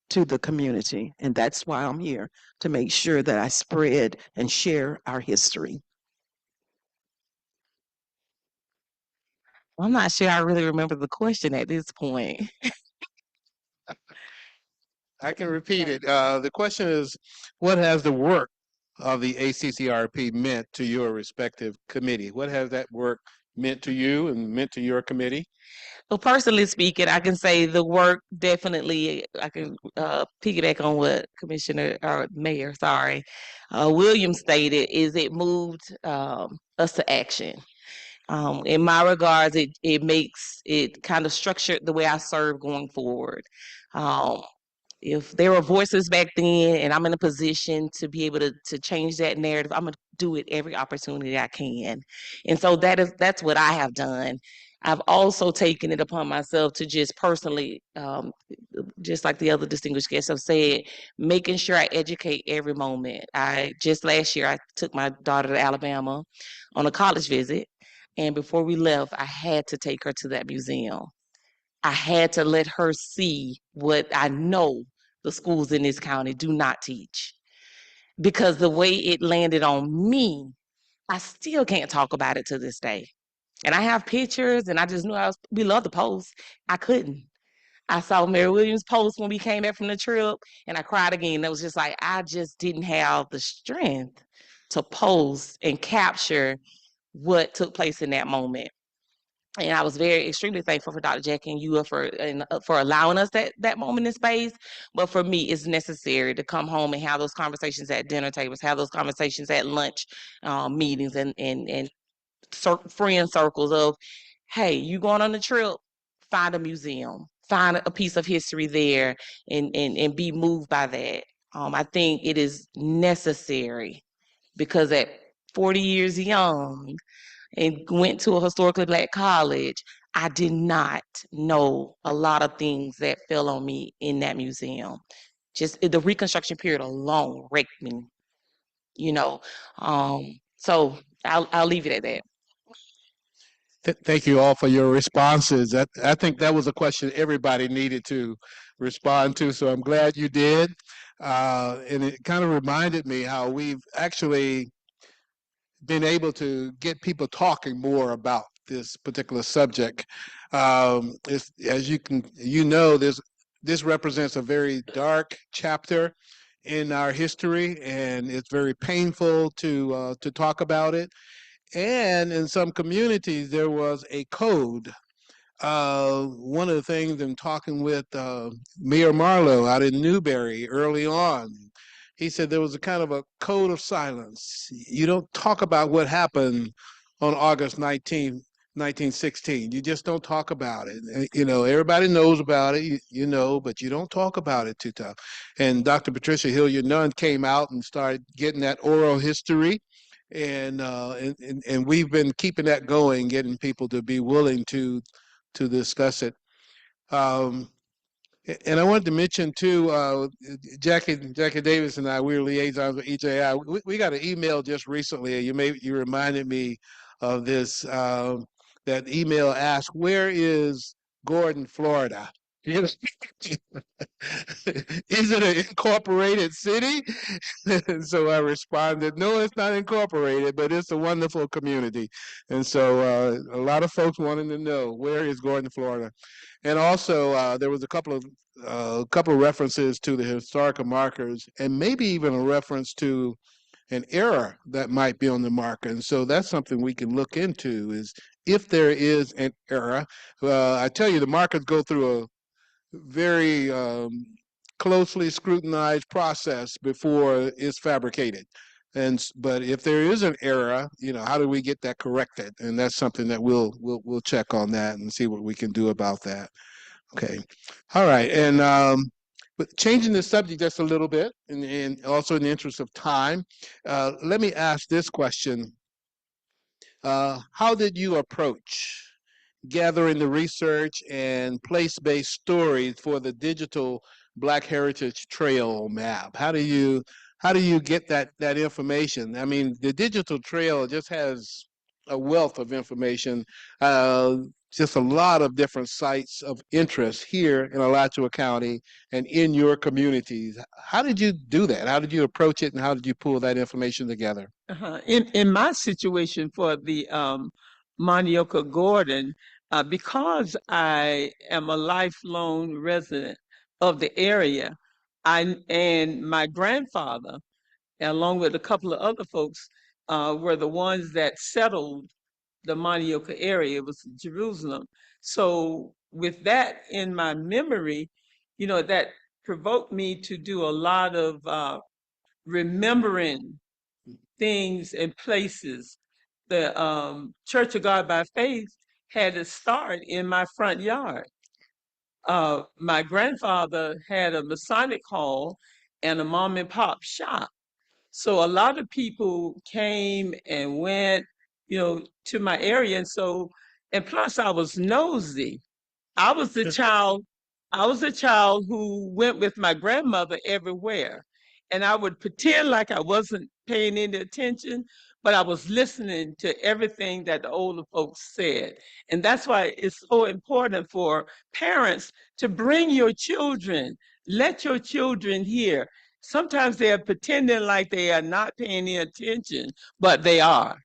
to the community. And that's why I'm here, to make sure that I spread and share our history. I'm not sure I really remember the question at this point. I can repeat it. The question is, what has the work of the ACCRP meant to your respective committee? What has that work meant to you and meant to your committee? Well, personally speaking, I can say the work definitely, I can piggyback on what Commissioner or Mayor, sorry, Williams stated, is it moved us to action. In my regards, it makes it kind of structured the way I serve going forward. If there were voices back then and I'm in a position to be able to change that narrative, I'm gonna do it every opportunity I can. And so that's what I have done. I've also taken it upon myself to just personally, just like the other distinguished guests have said, making sure I educate every moment. Just last year I took my daughter to Alabama on a college visit, and before we left, I had to take her to that museum. I had to let her see what I know the schools in this county do not teach. Because the way it landed on me, I still can't talk about it to this day. And I have pictures, and I just knew we love the post. I couldn't. I saw Mary Williams' post when we came back from the trip, and I cried again. It was just like, I just didn't have the strength to post and capture what took place in that moment. And I was extremely thankful for Dr. Jackie and you for allowing us that moment in space. But for me, it's necessary to come home and have those conversations at dinner tables, have those conversations at lunch meetings, and friend circles of, hey, you going on a trip? Find a museum, find a piece of history there, and be moved by that. I think it is necessary because at 40 years young, and went to a historically Black college, I did not know a lot of things that fell on me in that museum. Just the Reconstruction period alone wrecked me, you know. So I'll leave it at that. Thank you all for your responses. I think that was a question everybody needed to respond to, so I'm glad you did. And it kind of reminded me how we've actually been able to get people talking more about this particular subject. As this represents a very dark chapter in our history, and it's very painful to talk about it. And in some communities, there was a code. One of the things in talking with Mayor Marlowe out in Newberry early on, he said there was a kind of a code of silence. You don't talk about what happened on August 1916. You just don't talk about it. Everybody knows about it, but you don't talk about it too tough. And Dr. Patricia Hilliard Nunn came out and started getting that oral history. And we've been keeping that going, getting people to be willing to discuss it. And I wanted to mention too, Jackie Davis and I, we were liaisons with EJI. We got an email just recently. You reminded me of this. That email asked, "Where is Gordon, Florida?" Is it an incorporated city? So I responded, no, it's not incorporated, but it's a wonderful community. And so a lot of folks wanting to know, where is Gordon, Florida? And also there was a couple of references to the historical markers, and maybe even a reference to an error that might be on the marker. And so that's something we can look into, is if there is an error. I tell you, the markers go through a very closely scrutinized process before it's fabricated. But if there is an error, how do we get that corrected? And that's something that we'll check on that and see what we can do about that. Okay, all right. And but changing the subject just a little bit, and also in the interest of time, let me ask this question: how did you approach gathering the research and place-based stories for the digital Black Heritage Trail map? How do you get that information? I mean, the digital trail just has a wealth of information, just a lot of different sites of interest here in Alachua County and in your communities. How did you do that? How did you approach it, and how did you pull that information together? In my situation for the Manioka Gordon, because I am a lifelong resident of the area, and my grandfather, along with a couple of other folks, were the ones that settled the Manioka area. It was Jerusalem. So with that in my memory, that provoked me to do a lot of remembering things and places. The Church of God by Faith had a start in my front yard. My grandfather had a Masonic hall and a mom and pop shop. So a lot of people came and went, to my area. And plus I was nosy. I was the child, I was a child who went with my grandmother everywhere. And I would pretend like I wasn't paying any attention, but I was listening to everything that the older folks said. And that's why it's so important for parents to bring your children, let your children hear. Sometimes they are pretending like they are not paying any attention, but they are.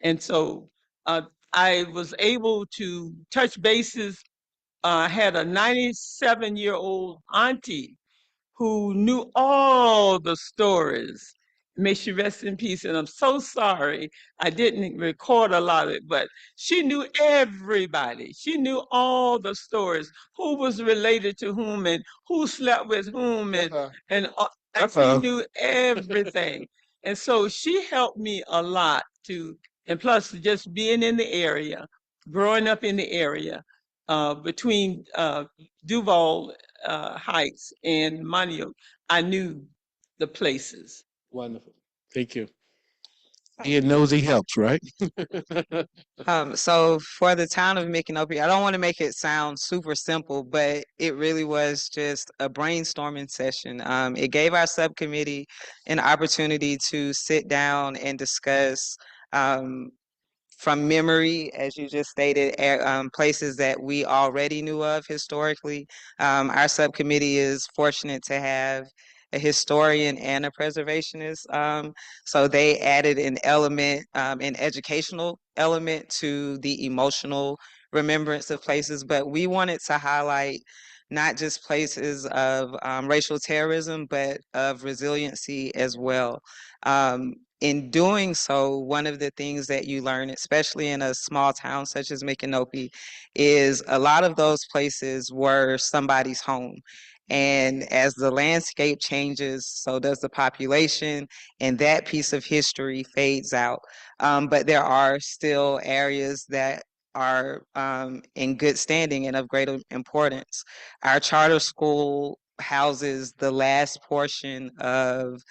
And so I was able to touch bases. I had a 97-year-old auntie who knew all the stories may she rest in peace. And I'm so sorry I didn't record a lot of it, but she knew everybody. She knew all the stories, who was related to whom and who slept with whom, and she knew everything. And so she helped me a lot and plus just being in the area, growing up in the area, between Duval Heights and Moneo, I knew the places. Wonderful. Thank you. Being nosy helps, right? So for the town of Micanopy, I don't want to make it sound super simple, but it really was just a brainstorming session. It gave our subcommittee an opportunity to sit down and discuss from memory, as you just stated, places that we already knew of historically. Our subcommittee is fortunate to have a historian and a preservationist. So they added an element, an educational element to the emotional remembrance of places, but we wanted to highlight not just places of racial terrorism, but of resiliency as well. In doing so, one of the things that you learn, especially in a small town such as Micanopy, is a lot of those places were somebody's home. And as the landscape changes, so does the population, and that piece of history fades out. But there are still areas that are in good standing and of great importance. Our charter school houses the last portion of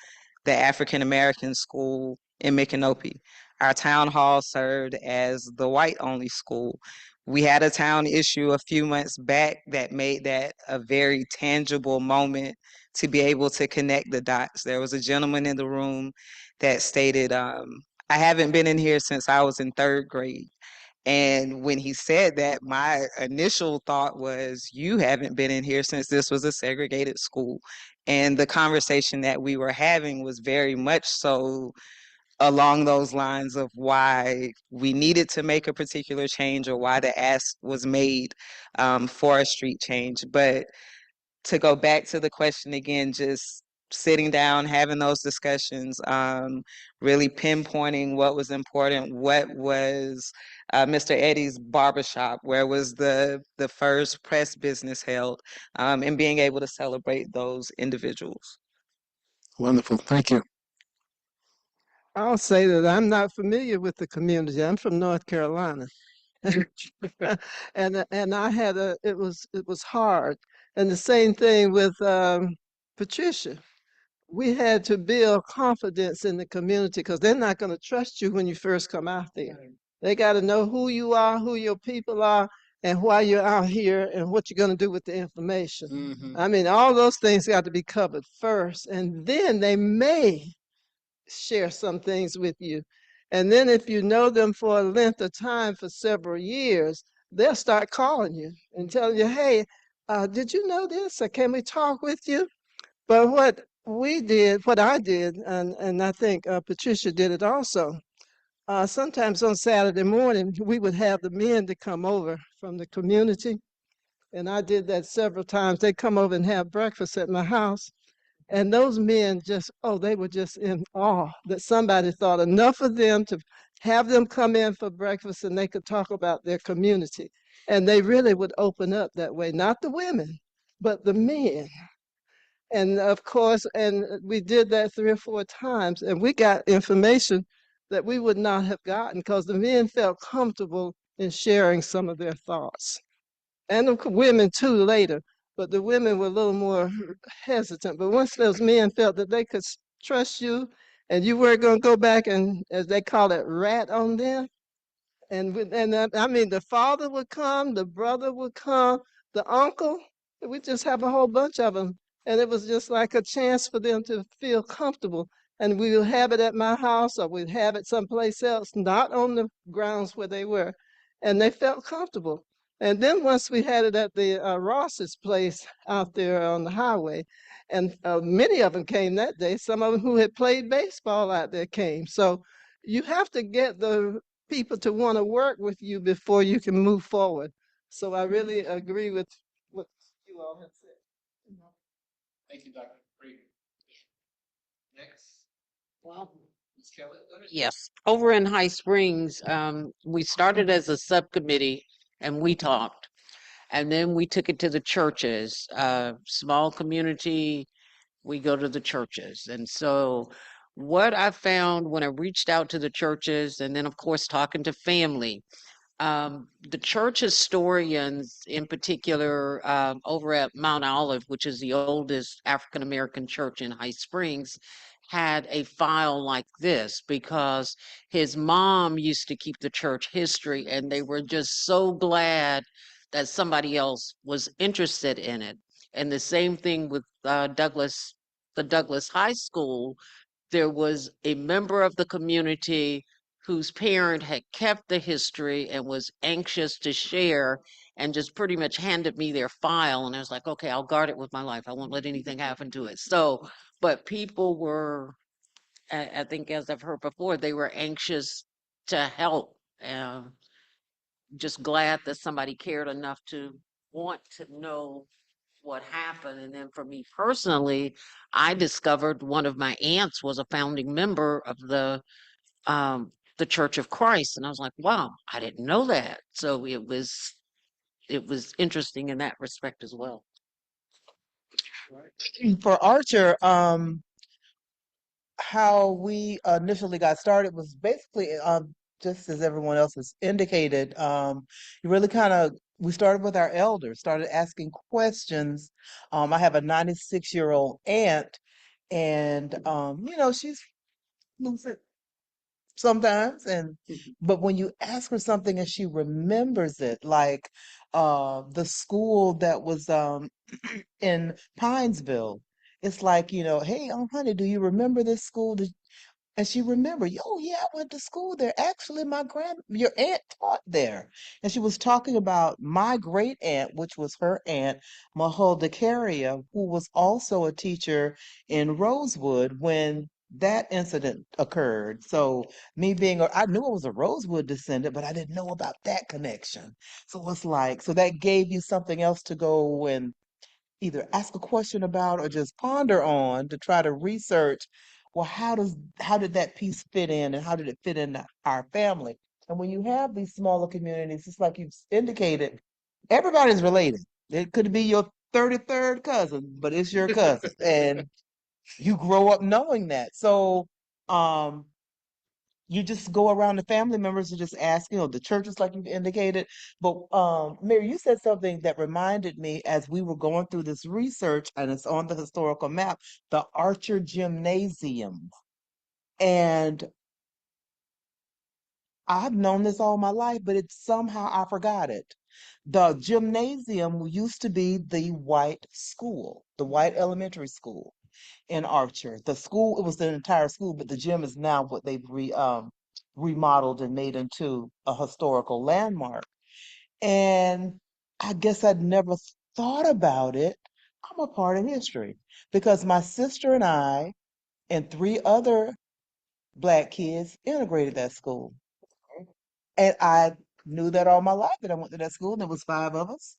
the African American school in Micanopy. Our town hall served as the white only school. We had a town issue a few months back that made that a very tangible moment to be able to connect the dots. There was a gentleman in the room that stated, I haven't been in here since I was in third grade. And when he said that, my initial thought was, you haven't been in here since this was a segregated school. And the conversation that we were having was very much so along those lines of why we needed to make a particular change or why the ask was made for a street change. But to go back to the question again, just sitting down, having those discussions, really pinpointing what was important, what was Mr. Eddie's barbershop, where was the first press business held, and being able to celebrate those individuals. Wonderful. Thank you. I'll say that I'm not familiar with the community. I'm from North Carolina. and I had it was hard. And the same thing with Patricia. We had to build confidence in the community because they're not going to trust you when you first come out there. They got to know who you are, who your people are, and why you're out here and what you're going to do with the information. I mean, all those things got to be covered first, and then they may share some things with you. And then if you know them for a length of time for several years, they'll start calling you and telling you, hey, did you know this? Or can we talk with you? But what we did, what I did, and I think Patricia did it also, sometimes on Saturday morning, we would have the men to come over from the community. And I did that several times. They come over and have breakfast at my house. And those men just, oh, they were just in awe that somebody thought enough of them to have them come in for breakfast and they could talk about their community. And they really would open up that way, not the women, but the men. And of course, and we did that 3 or 4 times, and we got information that we would not have gotten because the men felt comfortable in sharing some of their thoughts. And of women too later, but the women were a little more hesitant. But once those men felt that they could trust you and you weren't going to go back and, as they call it, rat on them, I mean, the father would come, the brother would come, the uncle. We just have a whole bunch of them, and it was just like a chance for them to feel comfortable. And we would have it at my house, or we'd have it someplace else, not on the grounds where they were, and they felt comfortable. And then once we had it at the Ross's place out there on the highway, and many of them came that day. Some of them who had played baseball out there came. So you have to get the people to want to work with you before you can move forward. So I really agree with what you all have said. Thank you, Dr. Great. Next. Well, yes, over in High Springs, we started as a subcommittee and we talked. And then we took it to the churches, small community, we go to the churches. And so what I found when I reached out to the churches and then of course talking to family, the church historians in particular over at Mount Olive, which is the oldest African American church in High Springs, had a file like this because his mom used to keep the church history and they were just so glad that somebody else was interested in it. And the same thing with the Douglas High School. There was a member of the community whose parent had kept the history and was anxious to share and just pretty much handed me their file. And I was like, okay, I'll guard it with my life. I won't let anything happen to it. So, but people were, I think, as I've heard before, they were anxious to help. Just glad that somebody cared enough to want to know what happened. And then for me personally, I discovered one of my aunts was a founding member of the Church of Christ. And I was like, wow, I didn't know that. So it was interesting in that respect as well. For Archer, how we initially got started was basically just as everyone else has indicated. You really kind of we started with our elders, started asking questions. I have a 96-year-old aunt, and she's lucid sometimes, and but when you ask her something and she remembers it, like the school that was in Pinesville. It's like, hey, honey, do you remember this school? And she remembered, oh yeah, I went to school there. Actually, your aunt taught there. And she was talking about my great aunt, which was her aunt, Maholda Carrier, who was also a teacher in Rosewood when that incident occurred. So I knew I was a Rosewood descendant, but I didn't know about that connection. So it's like, so that gave you something else to go and either ask a question about or just ponder on to try to research, well, how did that piece fit in and how did it fit in our family? And when you have these smaller communities, it's like you've indicated, everybody's related. It could be your 33rd cousin, but it's your cousin. And you grow up knowing that. So um you just go around the family members and just ask, the churches like you've indicated. But Mary, you said something that reminded me as we were going through this research, and it's on the historical map, the Archer Gymnasium. And I've known this all my life, but it's somehow I forgot it. The gymnasium used to be the white school, the white elementary school in Archer. The school, it was the entire school, but the gym is now what they've remodeled and made into a historical landmark. And I guess I'd never thought about it. I'm a part of history because my sister and I and three other Black kids integrated that school. And I knew that all my life that I went to that school, and there was five of us.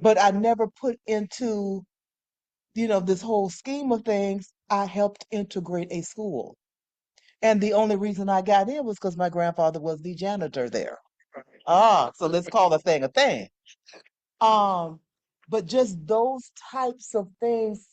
But I never put into, this whole scheme of things, I helped integrate a school. And the only reason I got in was because my grandfather was the janitor there. So let's call a thing a thing. Um, but just those types of things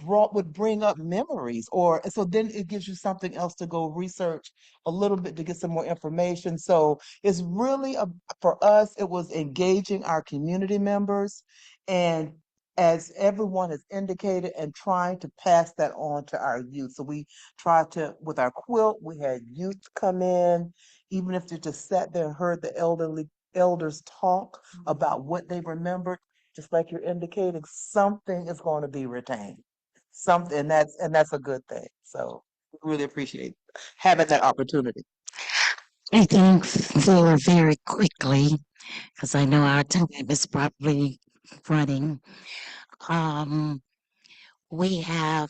would bring up memories, or so then it gives you something else to go research a little bit to get some more information. So it's really for us, it was engaging our community members, and as everyone has indicated, and trying to pass that on to our youth. So we tried to, with our quilt, we had youth come in, even if they just sat there and heard the elders talk about what they remembered, just like you're indicating, something is going to be retained. Something, and that's a good thing. So really appreciate having that opportunity. I think very, very quickly, because I know our time is probably running. Um, we have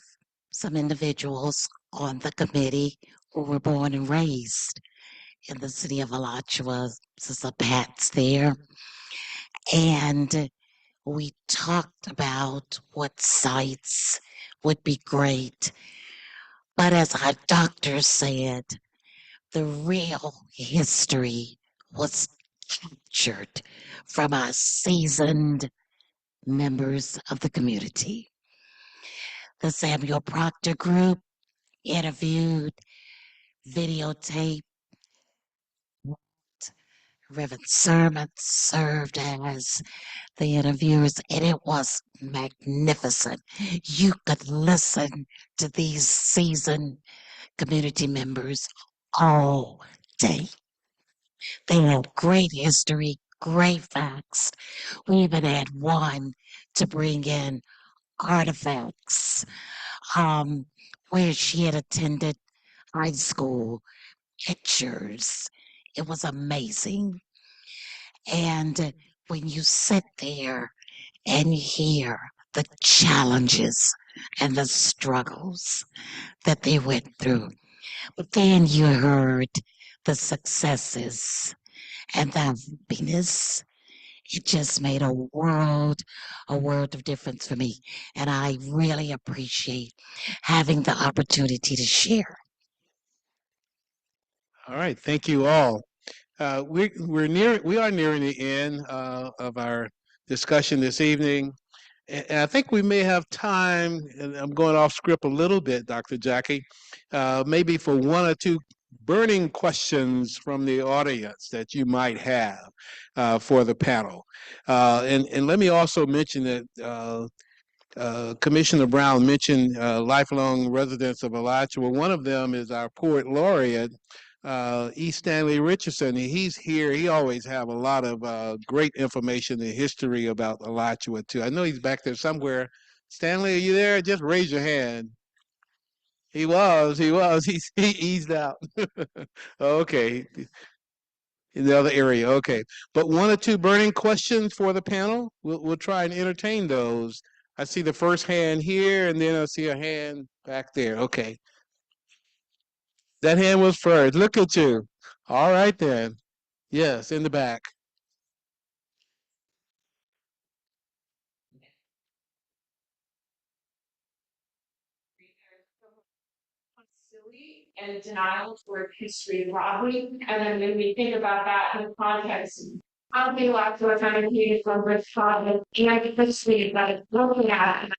some individuals on the committee who were born and raised in the city of Alachua. Sister Pat's there. And we talked about what sites would be great. But as our doctor said, the real history was captured from our seasoned members of the community. The Samuel Proctor Group interviewed, videotaped, Reverend Sermon served as the interviewers, and it was magnificent. You could listen to these seasoned community members all day. They had great history, great facts. We even had one to bring in artifacts where she had attended high school, pictures. It was amazing. And when you sit there and hear the challenges and the struggles that they went through, but then you heard the successes and the happiness. It just made a world of difference for me. And I really appreciate having the opportunity to share. All right, thank you all. We are nearing the end of our discussion this evening. And I think we may have time, and I'm going off script a little bit, Dr. Jackie, maybe for one or two burning questions from the audience that you might have for the panel. And let me also mention that Commissioner Brown mentioned lifelong residents of Alachua. One of them is our poet laureate, E. Stanley Richardson. He's here. He always have a lot of great information and history about Alachua too. I know he's back there somewhere. Stanley, are you there? Just raise your hand. He was. He eased out. Okay. In the other area. Okay. But one or two burning questions for the panel. We'll try and entertain those. I see the first hand here, and then I see a hand back there. Okay. That hand was first. Look at you. All right then. Yes, in the back. Silly and denial toward history broadly. And then when we think about that in the context of the Alachua County from Rich Father and the history that it's looking at.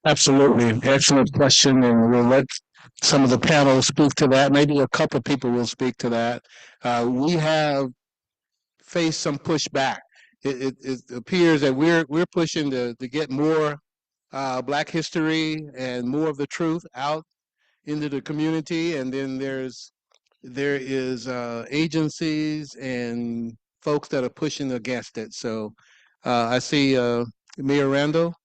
Absolutely. Excellent question. And we'll let some of the panel speak to that. Maybe a couple of people will speak to that. We have faced some pushback. It appears that we're pushing to get more Black history and more of the truth out into the community. And then there is agencies and folks that are pushing against it. So I see Mayor Randall.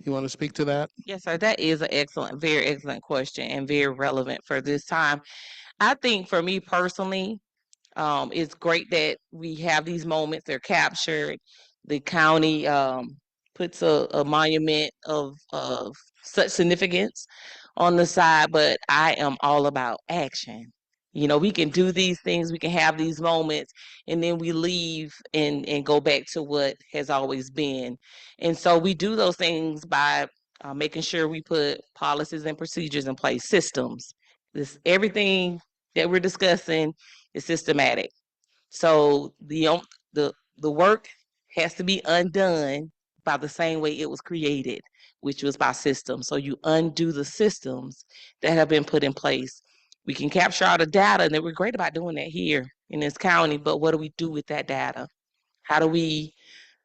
You want to speak to that? Yes, sir. That is an excellent, very excellent question and very relevant for this time. I think for me personally, it's great that we have these moments. They're captured. The county puts a monument of such significance on the side, but I am all about action. You know, we can do these things, we can have these moments, and then we leave and go back to what has always been. And so we do those things by making sure we put policies and procedures in place, systems. This everything that we're discussing is systematic. So the work has to be undone by the same way it was created, which was by systems. So you undo the systems that have been put in place. We can capture all the data, and we're great about doing that here in this county, but what do we do with that data? How do we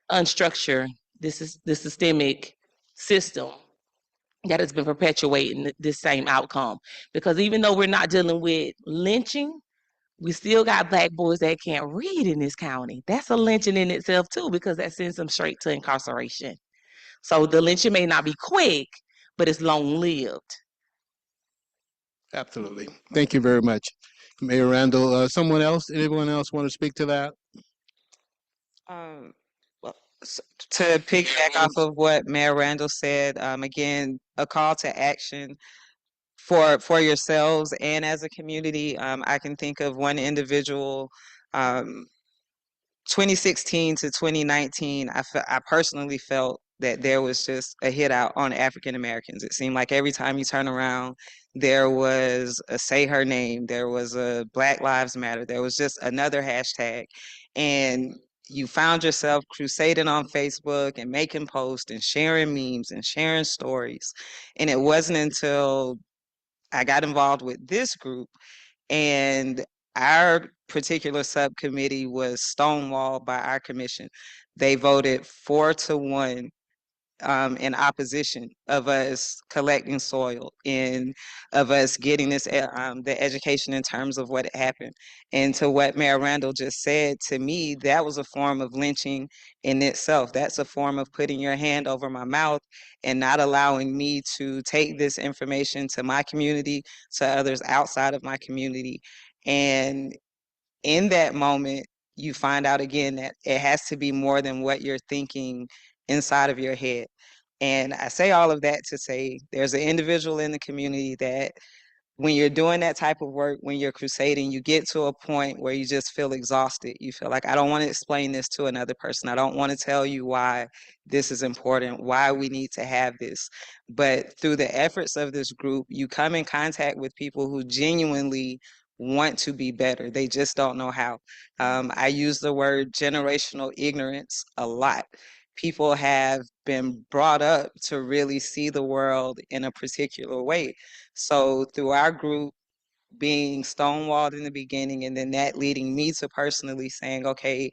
unstructure this systemic system that has been perpetuating this same outcome? Because even though we're not dealing with lynching, we still got Black boys that can't read in this county. That's a lynching in itself too, because that sends them straight to incarceration. So the lynching may not be quick, but it's long lived. Absolutely. Thank you very much. Mayor Randall. Someone else? Anyone else want to speak to that? Well, to piggyback off of what Mayor Randall said, again, a call to action for yourselves and as a community. I can think of one individual. 2016 to 2019, I personally felt that there was just a hit out on African Americans. It seemed like every time you turn around, there was a say her name, there was a Black Lives Matter, there was just another hashtag. And you found yourself crusading on Facebook and making posts and sharing memes and sharing stories. And it wasn't until I got involved with this group and our particular subcommittee was stonewalled by our commission. They voted 4-1 in opposition of us collecting soil and of us getting this the education in terms of what happened. And to what Mayor Randall just said, to me, that was a form of lynching in itself. That's a form of putting your hand over my mouth and not allowing me to take this information to my community, to others outside of my community. And in that moment, you find out again that it has to be more than what you're thinking inside of your head. And I say all of that to say there's an individual in the community that when you're doing that type of work, when you're crusading, you get to a point where you just feel exhausted. You feel like, I don't want to explain this to another person. I don't want to tell you why this is important, why we need to have this. But through the efforts of this group, you come in contact with people who genuinely want to be better. They just don't know how. I use the word generational ignorance a lot. People have been brought up to really see the world in a particular way. So through our group being stonewalled in the beginning and then that leading me to personally saying, okay,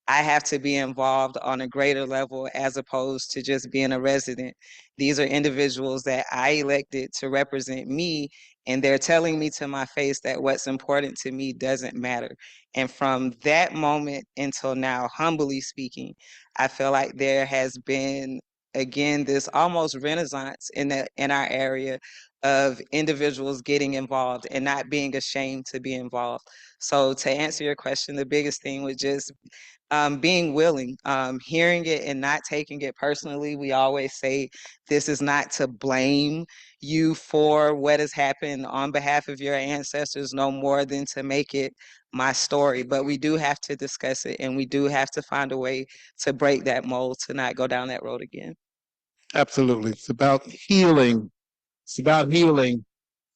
I have to be involved on a greater level as opposed to just being a resident. These are individuals that I elected to represent me, and they're telling me to my face that what's important to me doesn't matter. And from that moment until now, humbly speaking, I feel like there has been, again, this almost renaissance in our area of individuals getting involved and not being ashamed to be involved. So to answer your question, the biggest thing was just being willing, hearing it and not taking it personally. We always say this is not to blame you for what has happened on behalf of your ancestors, no more than to make it my story. But we do have to discuss it and we do have to find a way to break that mold, to not go down that road again. Absolutely. It's about healing. It's about healing.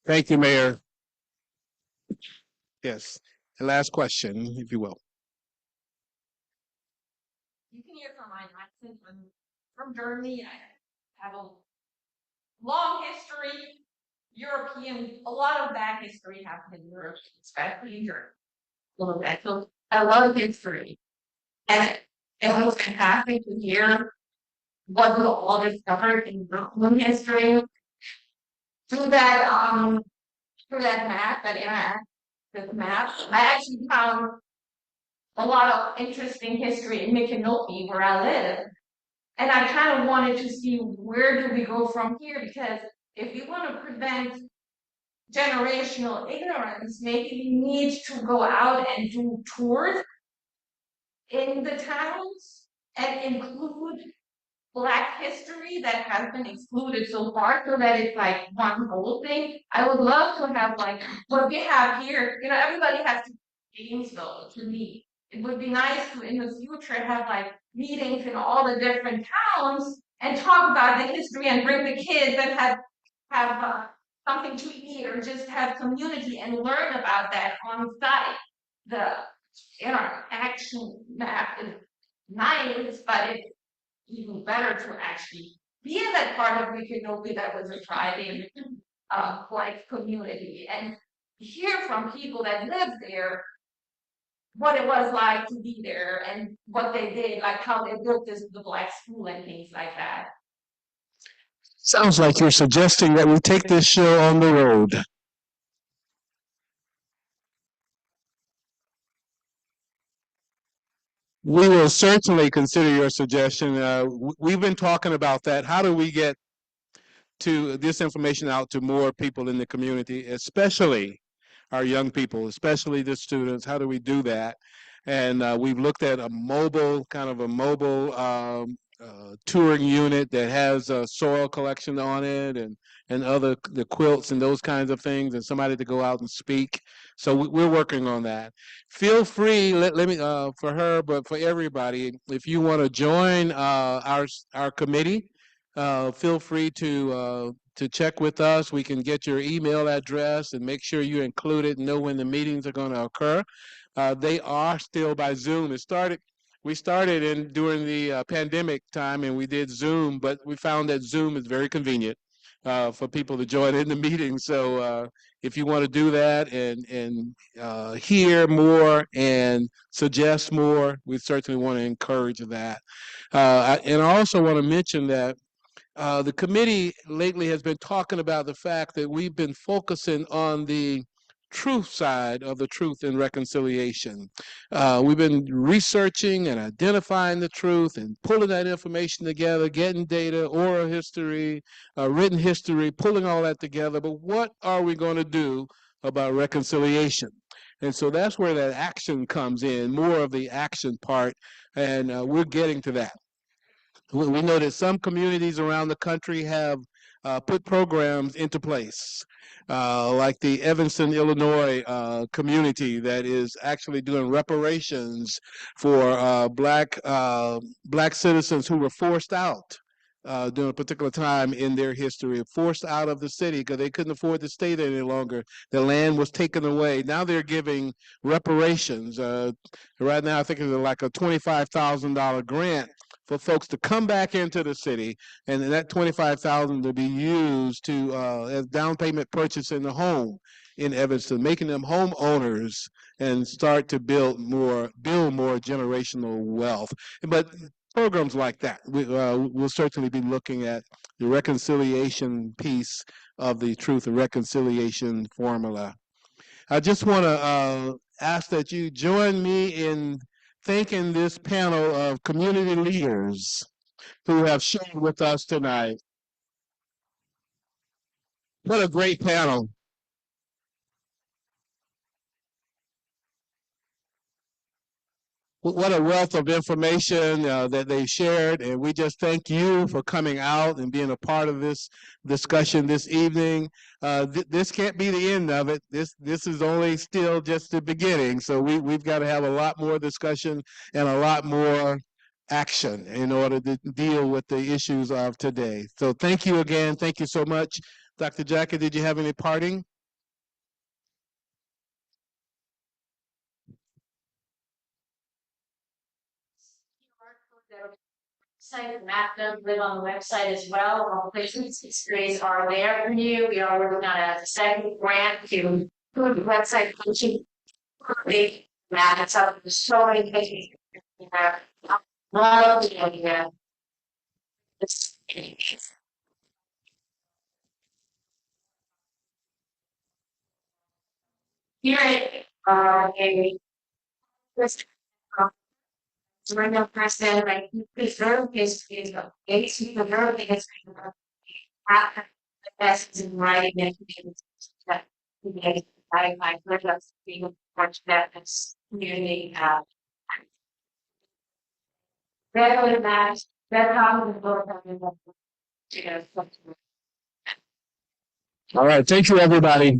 Thank you, Mayor. Yes. The last question, if you will. You can hear from my accent. I'm from Germany. I have a long history, European, a lot of that history happened in Europe, especially in Europe. A little bit. So I love history. And it was fantastic to hear what we all discovered in European history through that map, that interactive map. I actually found a lot of interesting history in Micanopy, where I live. And I kind of wanted to see where do we go from here, because if we want to prevent generational ignorance, maybe we need to go out and do tours in the towns and include Black history that has been excluded so far, so that it's like one whole thing. I would love to have like what we have here. You know, everybody has games though, to me. It would be nice to in the future have like meetings in all the different towns and talk about the history and bring the kids and have something to eat or just have community and learn about that on site. The action map is nice, but it's even better to actually be in that part of Wikipedia that was a thriving Black community and hear from people that lived there what it was like to be there and what they did, like how they built the Black school and things like that. Sounds like you're suggesting that we take this show on the road. We will certainly consider your suggestion. We've been talking about that. How do we get to this information out to more people in the community, especially our young people, especially the students. How do we do that? And we've looked at a mobile touring unit that has a soil collection on it and other the quilts and those kinds of things, and somebody to go out and speak. So we're working on that. Feel free, let me for her, but for everybody, if you want to join our committee, feel free to check with us. We can get your email address and make sure you include it and know when the meetings are going to occur. They are still by Zoom. We started during the pandemic time, and we did Zoom, but we found that Zoom is very convenient for people to join in the meeting. So if you want to do that and hear more and suggest more, we certainly want to encourage that. And I also want to mention that the committee lately has been talking about the fact that we've been focusing on the truth side of the truth and reconciliation. We've been researching and identifying the truth and pulling that information together, getting data, oral history, written history, pulling all that together. But what are we going to do about reconciliation? And so that's where that action comes in, more of the action part, and we're getting to that. We know that some communities around the country have put programs into place, like the Evanston, Illinois community that is actually doing reparations for black citizens who were forced out during a particular time in their history, forced out of the city because they couldn't afford to stay there any longer. The land was taken away. Now they're giving reparations. Right now, I think it's like a $25,000 grant for folks to come back into the city, and that $25,000 to be used to as down payment purchase in the home in Evanston, making them homeowners and start to build more generational wealth. But programs like that, we'll certainly be looking at the reconciliation piece of the Truth and Reconciliation Formula. I just want to ask that you join me in thanking this panel of community leaders who have shared with us tonight. What a great panel. What a wealth of information that they shared, and we just thank you for coming out and being a part of this discussion this evening. This can't be the end of it. This is only still just the beginning, so we've got to have a lot more discussion and a lot more action in order to deal with the issues of today. So thank you again. Thank you so much. Dr. Jackie, did you have any parting? Site map them live on the website as well. All placements histories are there for you. We are working on a second grant to put the website function quickly map it up. There's so many places you have. Love the idea. Here it a list Surrender person, like preserve history, base preserve the history of the best in writing and that I heard us being fortunate this community rather that how the book All right. Thank you, everybody.